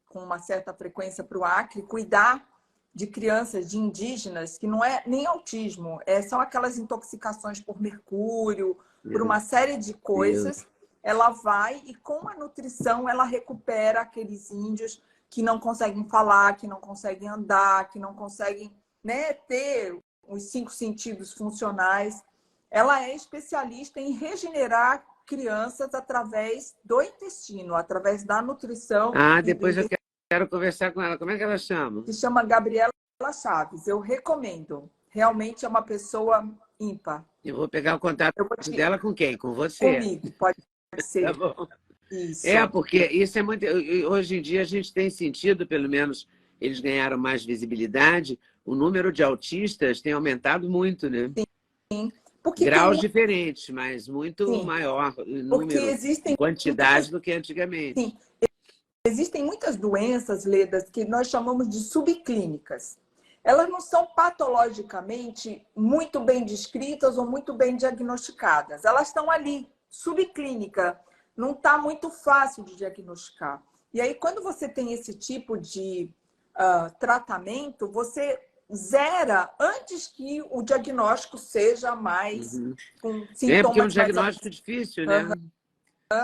com uma certa frequência para o Acre cuidar de crianças, de indígenas, que não é nem autismo, são aquelas intoxicações por mercúrio, por uma série de coisas. Ela vai e com a nutrição ela recupera aqueles índios que não conseguem falar, que não conseguem andar, que não conseguem, né, ter os 5 sentidos funcionais. Ela é especialista em regenerar crianças através do intestino, através da nutrição. Ah, depois eu quero conversar com ela. Como é que ela chama? Se chama Gabriela Chaves. Eu recomendo. Realmente é uma pessoa ímpar. Eu vou pegar o contato dela com quem? Com você? Comigo, pode ser. Tá bom. Isso. Porque isso é muito... Hoje em dia a gente tem sentido, pelo menos eles ganharam mais visibilidade, o número de autistas tem aumentado muito, né? Sim. Porque graus diferentes, mas muito maior em número, em quantidade do que antigamente. Sim. Existem muitas doenças, Ledas, que nós chamamos de subclínicas. Elas não são patologicamente muito bem descritas ou muito bem diagnosticadas. Elas estão ali, subclínica. Não está muito fácil de diagnosticar. E aí, quando você tem esse tipo de tratamento, você zera antes que o diagnóstico seja mais com sintomas. Porque é um diagnóstico difícil, né?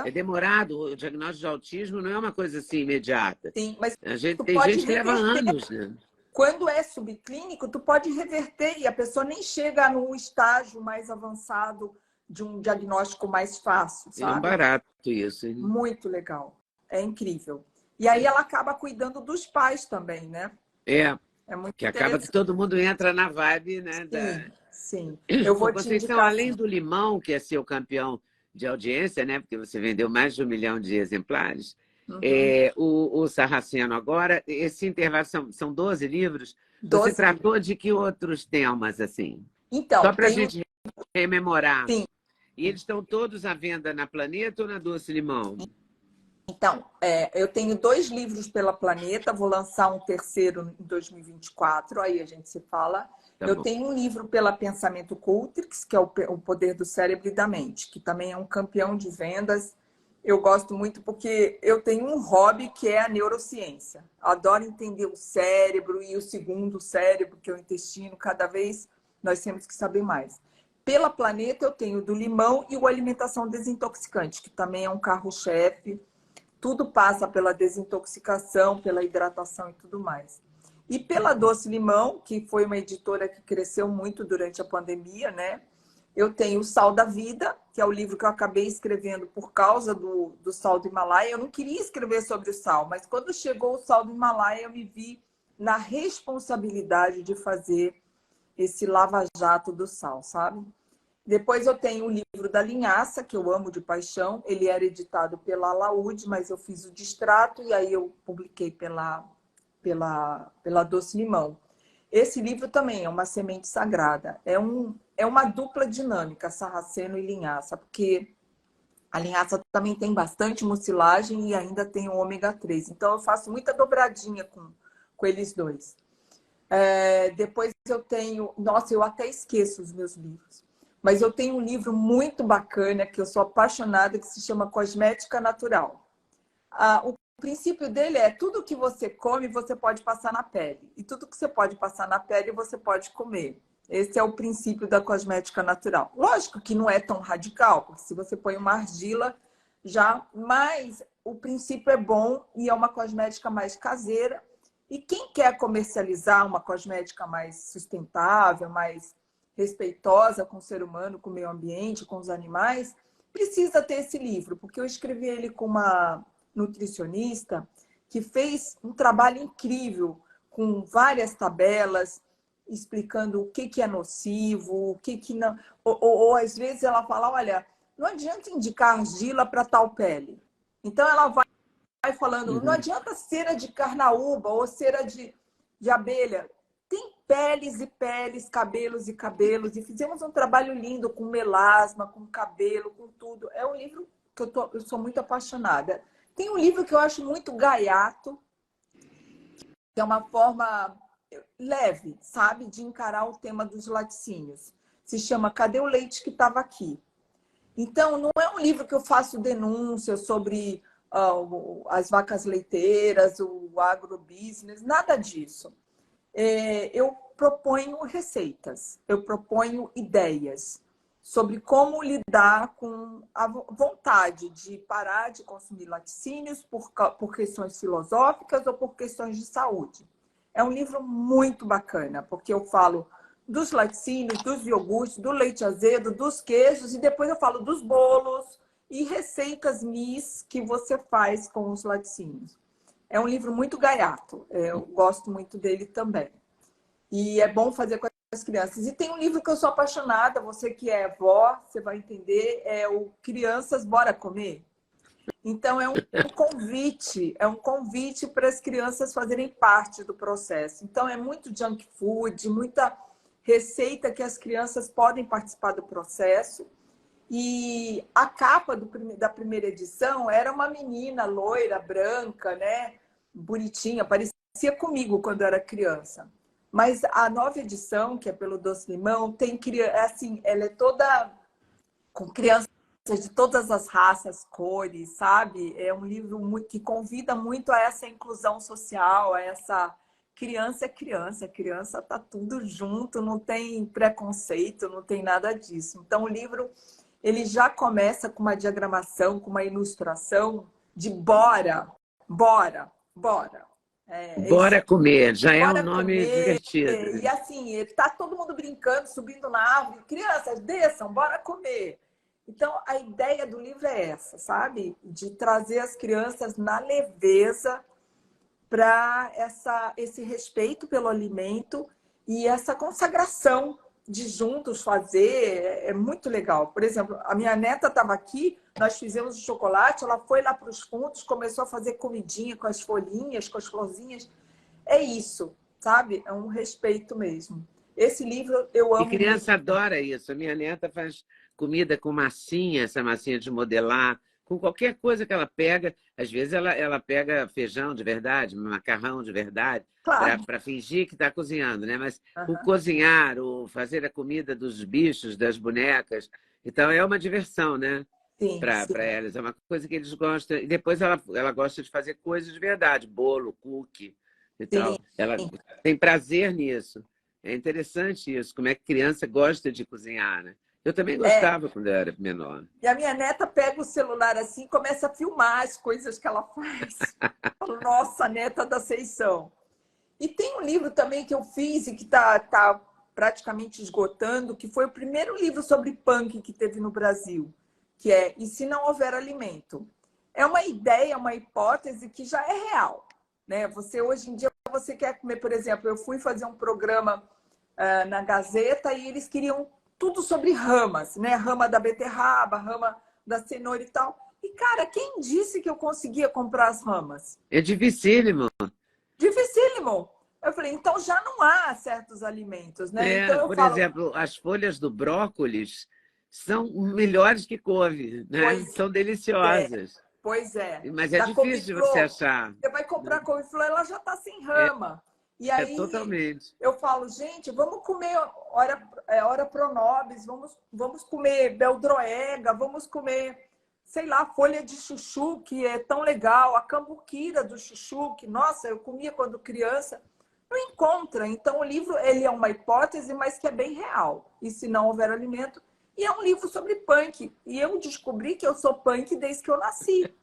É demorado. O diagnóstico de autismo não é uma coisa assim imediata. Sim, mas tem gente que leva anos, né? Quando é subclínico, tu pode reverter e a pessoa nem chega no estágio mais avançado de um diagnóstico mais fácil, sabe? É um barato isso, hein? Muito legal. É incrível. E aí ela acaba cuidando dos pais também, né? É muito que acaba que todo mundo entra na vibe, né? Sim. Eu vou te indicar. Além do limão, que é seu campeão de audiência, né? Porque você vendeu mais de 1 milhão de exemplares. O Sarraceno agora, esse intervalo são 12 livros. 12 você tratou de que outros temas, assim? Então, só para a gente rememorar. Sim. E eles estão todos à venda na Planeta ou na Doce Limão? Então, eu tenho 2 livros pela Planeta, vou lançar um terceiro em 2024, aí a gente se fala. Eu tenho um livro pela Pensamento Cultrix, que é o Poder do Cérebro e da Mente, que também é um campeão de vendas. Eu gosto muito porque eu tenho um hobby que é a neurociência. Adoro entender o cérebro e o segundo cérebro, que é o intestino. Cada vez nós temos que saber mais. Pela Planeta, eu tenho do limão e o Alimentação Desintoxicante, que também é um carro-chefe. Tudo passa pela desintoxicação, pela hidratação e tudo mais. E pela Doce Limão, que foi uma editora que cresceu muito durante a pandemia, né? Eu tenho o Sal da Vida, que é o livro que eu acabei escrevendo por causa do sal do Himalaia. Eu não queria escrever sobre o sal, mas quando chegou o sal do Himalaia, eu me vi na responsabilidade de fazer esse lava-jato do sal, sabe? Depois eu tenho o livro da Linhaça, que eu amo de paixão. Ele era editado pela Alaúde, mas eu fiz o distrato e aí eu publiquei pela Doce Limão. Esse livro também é uma semente sagrada. É uma dupla dinâmica, Sarraceno e Linhaça, porque a linhaça também tem bastante mucilagem e ainda tem o ômega 3. Então eu faço muita dobradinha com eles dois. Depois eu tenho... Nossa, eu até esqueço os meus livros. Mas eu tenho um livro muito bacana, que eu sou apaixonada, que se chama Cosmética Natural. O princípio dele é tudo que você come, você pode passar na pele. E tudo que você pode passar na pele, você pode comer. Esse é o princípio da cosmética natural. Lógico que não é tão radical, porque se você põe uma argila, mas o princípio é bom e é uma cosmética mais caseira. E quem quer comercializar uma cosmética mais sustentável, mais respeitosa com o ser humano, com o meio ambiente, com os animais, precisa ter esse livro, porque eu escrevi ele com uma nutricionista que fez um trabalho incrível, com várias tabelas, explicando o que é nocivo, o que não... Ou às vezes ela fala, olha, não adianta indicar argila para tal pele. Então ela vai falando, não adianta cera de carnaúba ou cera de abelha. Tem peles e peles, cabelos e cabelos. E fizemos um trabalho lindo com melasma, com cabelo, com tudo. É um livro que eu sou muito apaixonada. Tem um livro que eu acho muito gaiato, que é uma forma leve, sabe? De encarar o tema dos laticínios. Se chama Cadê o Leite que estava aqui? Então, não é um livro que eu faço denúncia sobre as vacas leiteiras, o agrobusiness, nada disso. Eu proponho receitas, eu proponho ideias sobre como lidar com a vontade de parar de consumir laticínios por questões filosóficas ou por questões de saúde. É um livro muito bacana, porque eu falo dos laticínios, dos iogurtes, do leite azedo, dos queijos, e depois eu falo dos bolos e receitas que você faz com os laticínios. É um livro muito gaiato, eu gosto muito dele também. E é bom fazer com as crianças. E tem um livro que eu sou apaixonada, você que é vó, você vai entender, é o Crianças, Bora Comer? Então, é um convite para as crianças fazerem parte do processo. Então, é muito junk food, muita receita que as crianças podem participar do processo. E a capa da primeira edição era uma menina loira, branca, né? Bonitinha, parecia comigo quando eu era criança. Mas a nova edição, que é pelo Doce Limão, tem assim, ela é toda com crianças de todas as raças, cores, sabe? É um livro que convida muito a essa inclusão social, a essa criança é criança, criança tá tudo junto, não tem preconceito, não tem nada disso. Então o livro ele já começa com uma diagramação, com uma ilustração de bora, bora, bora. Bora comer, já é um Bora nome comer. divertido. E assim, tá todo mundo brincando, subindo na árvore. Crianças, desçam, bora comer. Então, a ideia do livro é essa, sabe? De trazer as crianças na leveza para esse respeito pelo alimento e essa consagração de juntos fazer. É muito legal. Por exemplo, a minha neta estava aqui, nós fizemos o chocolate, ela foi lá para os fundos, começou a fazer comidinha com as folhinhas, com as florzinhas. É isso, sabe? É um respeito mesmo. Esse livro eu E amo muito. criança adora isso. A minha neta faz comida com massinha, essa massinha de modelar, com qualquer coisa que ela pega. Às vezes ela pega feijão de verdade, macarrão de verdade, Claro. para fingir que está cozinhando, né? Mas o Aham. cozinhar, o fazer a comida dos bichos, das bonecas, então é uma diversão, né? Sim, Para sim, elas. É uma coisa que eles gostam. E depois ela gosta de fazer coisas de verdade, bolo, cookie e sim. tal. Ela tem prazer nisso. É interessante isso, como é que criança gosta de cozinhar, né? Eu também É, gostava quando eu era menor. e a minha neta pega o celular assim e começa a filmar as coisas que ela faz. Falo, nossa, neta da Seição. E tem um livro também que eu fiz e que tá praticamente esgotando, que foi o primeiro livro sobre punk que teve no Brasil, que é E se não houver alimento? É uma ideia, uma hipótese que já é real, né? Você hoje em dia você quer comer, por exemplo, eu fui fazer um programa na Gazeta e eles queriam tudo sobre ramas, né? Rama da beterraba, rama da cenoura e tal. E cara, quem disse que eu conseguia comprar as ramas? É dificílimo. Dificílimo. Eu falei, então já não há certos alimentos, né? Então É, eu por falo, exemplo, as folhas do brócolis são melhores que couve, né? pois São é, deliciosas. pois é. Mas é Da difícil de você couve-flor, achar, você vai né? comprar couve-flor, ela já está sem É, rama. E é aí totalmente. eu falo, gente, vamos comer hora pronobis, vamos comer beldroega, vamos comer, sei lá, folha de chuchu, que é tão legal, a cambuquira do chuchu, que, nossa, eu comia quando criança. Não encontra. Então, o livro ele é uma hipótese, mas que é bem real. E se não houver alimento, e é um livro sobre punk. E eu descobri que eu sou punk desde que eu nasci.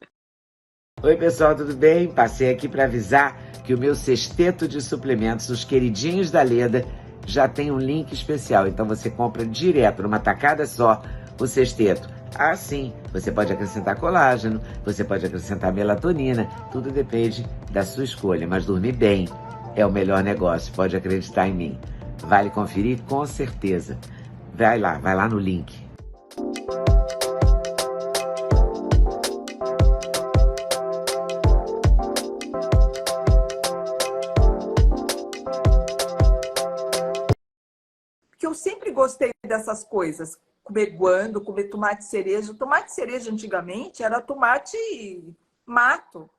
Oi, pessoal, tudo bem? Passei aqui para avisar que o meu sexteto de suplementos, os queridinhos da Leda, já tem um link especial. Então você compra direto, numa tacada só, o sexteto. Ah, sim, você pode acrescentar colágeno, você pode acrescentar melatonina, tudo depende da sua escolha. Mas dormir bem é o melhor negócio, pode acreditar em mim. Vale conferir com certeza. Vai lá no link. Porque eu sempre gostei dessas coisas. Comer guando, comer tomate cereja. Tomate cereja antigamente era tomate mato.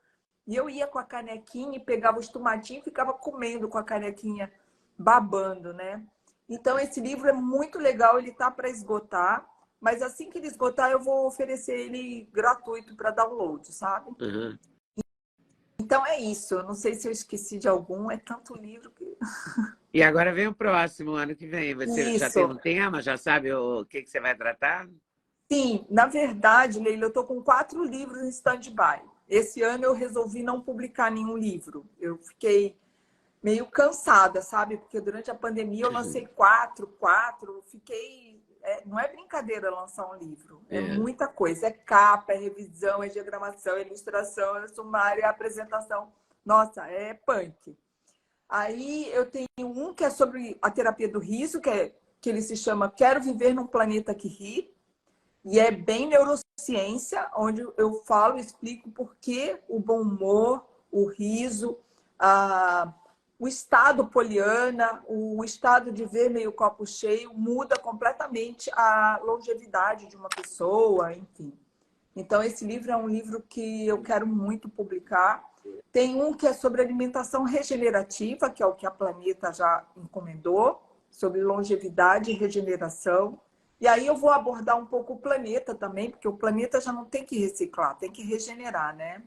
E eu ia com a canequinha e pegava os tomatinhos e ficava comendo com a canequinha babando, né? Então, esse livro é muito legal, ele tá para esgotar, mas assim que ele esgotar, eu vou oferecer ele gratuito para download, sabe? Uhum. Então é isso. Eu não sei se eu esqueci de algum, é tanto livro que. E agora vem o próximo, ano que vem. Você já tem Isso. um tema? Já sabe o que você vai tratar? Sim, na verdade, Leila, eu estou com 4 livros em stand-by. Esse ano eu resolvi não publicar nenhum livro. Eu fiquei meio cansada, sabe? Porque durante a pandemia eu lancei 4, fiquei. Não é brincadeira lançar um livro, é É. muita coisa. É capa, é revisão, é diagramação, é ilustração, é sumário, é apresentação. Nossa, é punk. Aí eu tenho um que é sobre a terapia do riso, que ele se chama Quero Viver num Planeta que Ri. E é bem neurociência, onde eu falo, explico por que o bom humor, o riso, o estado poliana, o estado de ver meio copo cheio, muda completamente a longevidade de uma pessoa, enfim. Então, esse livro é um livro que eu quero muito publicar. Tem um que é sobre alimentação regenerativa, que é o que a Planeta já encomendou, sobre longevidade e regeneração. E aí eu vou abordar um pouco o planeta também, porque o planeta já não tem que reciclar, tem que regenerar, né?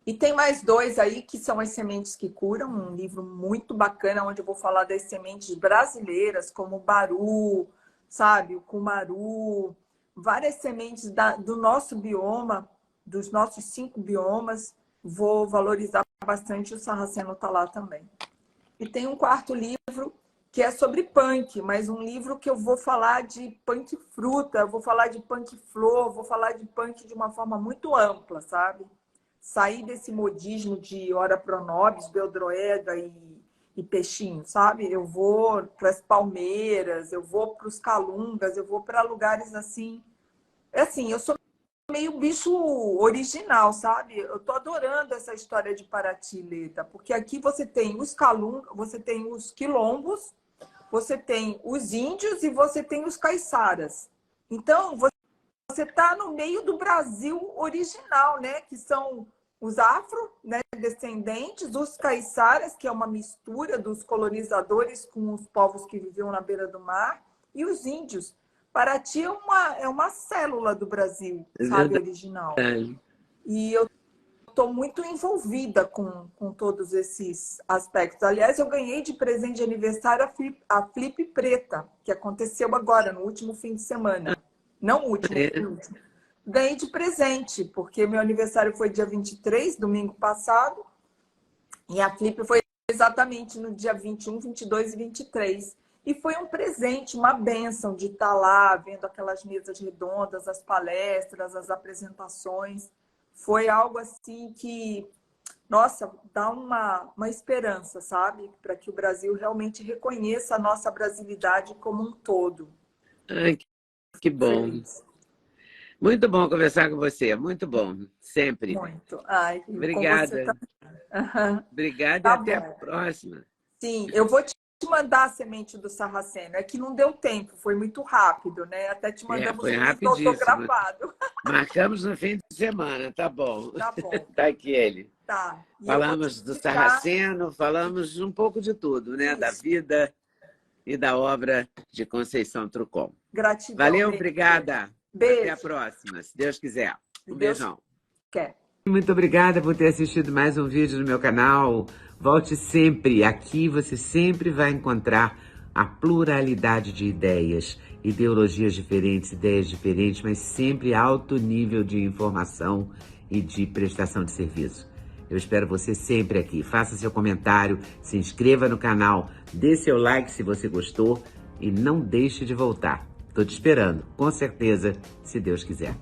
E tem mais 2 aí, que são As Sementes que Curam, um livro muito bacana, onde eu vou falar das sementes brasileiras, como o baru, sabe? O cumaru, várias sementes do nosso bioma, dos nossos 5 biomas. Vou valorizar bastante, o Sarraceno está lá também. E tem um 4º livro, que é sobre punk, mas um livro que eu vou falar de punk fruta, vou falar de punk flor, vou falar de punk de uma forma muito ampla, sabe? Sair desse modismo de ora pronobis, beldroeda e peixinho, sabe? Eu vou para as palmeiras, eu vou para os calungas, eu vou para lugares assim. É assim, eu sou meio bicho original, sabe? Eu tô adorando essa história de Paraty, Leta, porque aqui você tem os calungas, você tem os quilombos, você tem os índios e você tem os caiçaras. Então, você está no meio do Brasil original, né? Que são os afro, né, descendentes, os caiçaras, que é uma mistura dos colonizadores com os povos que viviam na beira do mar, e os índios. Paraty é uma célula do Brasil, É sabe, verdade. original. E eu estou muito envolvida com todos esses aspectos. Aliás, eu ganhei de presente de aniversário a Flip Preta, que aconteceu agora, no último fim de semana. Não o último, o último. Ganhei de presente, porque meu aniversário foi dia 23, domingo passado, e a Flip foi exatamente no dia 21, 22 e 23. E foi um presente, uma bênção de estar lá, vendo aquelas mesas redondas, as palestras, as apresentações. Foi algo assim que, nossa, dá uma esperança, sabe? Para que o Brasil realmente reconheça a nossa brasilidade como um todo. Ai, que bom. Feliz. Muito bom conversar com você, muito bom, sempre. Muito. Ai, com você Obrigada. também. Obrigada e Tá até a bom. próxima. Sim, eu vou te mandar a semente do Sarraceno. É que não deu tempo, foi muito rápido, né? Até te mandamos Foi um livro rapidíssimo. autografado. Marcamos no fim de semana, tá bom. Tá bom. Tá aqui ele. Tá. E Falamos do Sarraceno, falamos um pouco de tudo, né? Da vida e da obra de Conceição Trucon. Gratidão. Valeu, obrigada. Beijo. Até a próxima, se Deus quiser. Um beijão. Quer. Muito obrigada por ter assistido mais um vídeo no meu canal. Volte sempre. Aqui você sempre vai encontrar a pluralidade de ideias, ideologias diferentes, ideias diferentes, mas sempre alto nível de informação e de prestação de serviço. Eu espero você sempre aqui. Faça seu comentário, se inscreva no canal, dê seu like se você gostou e não deixe de voltar. Estou te esperando, com certeza, se Deus quiser.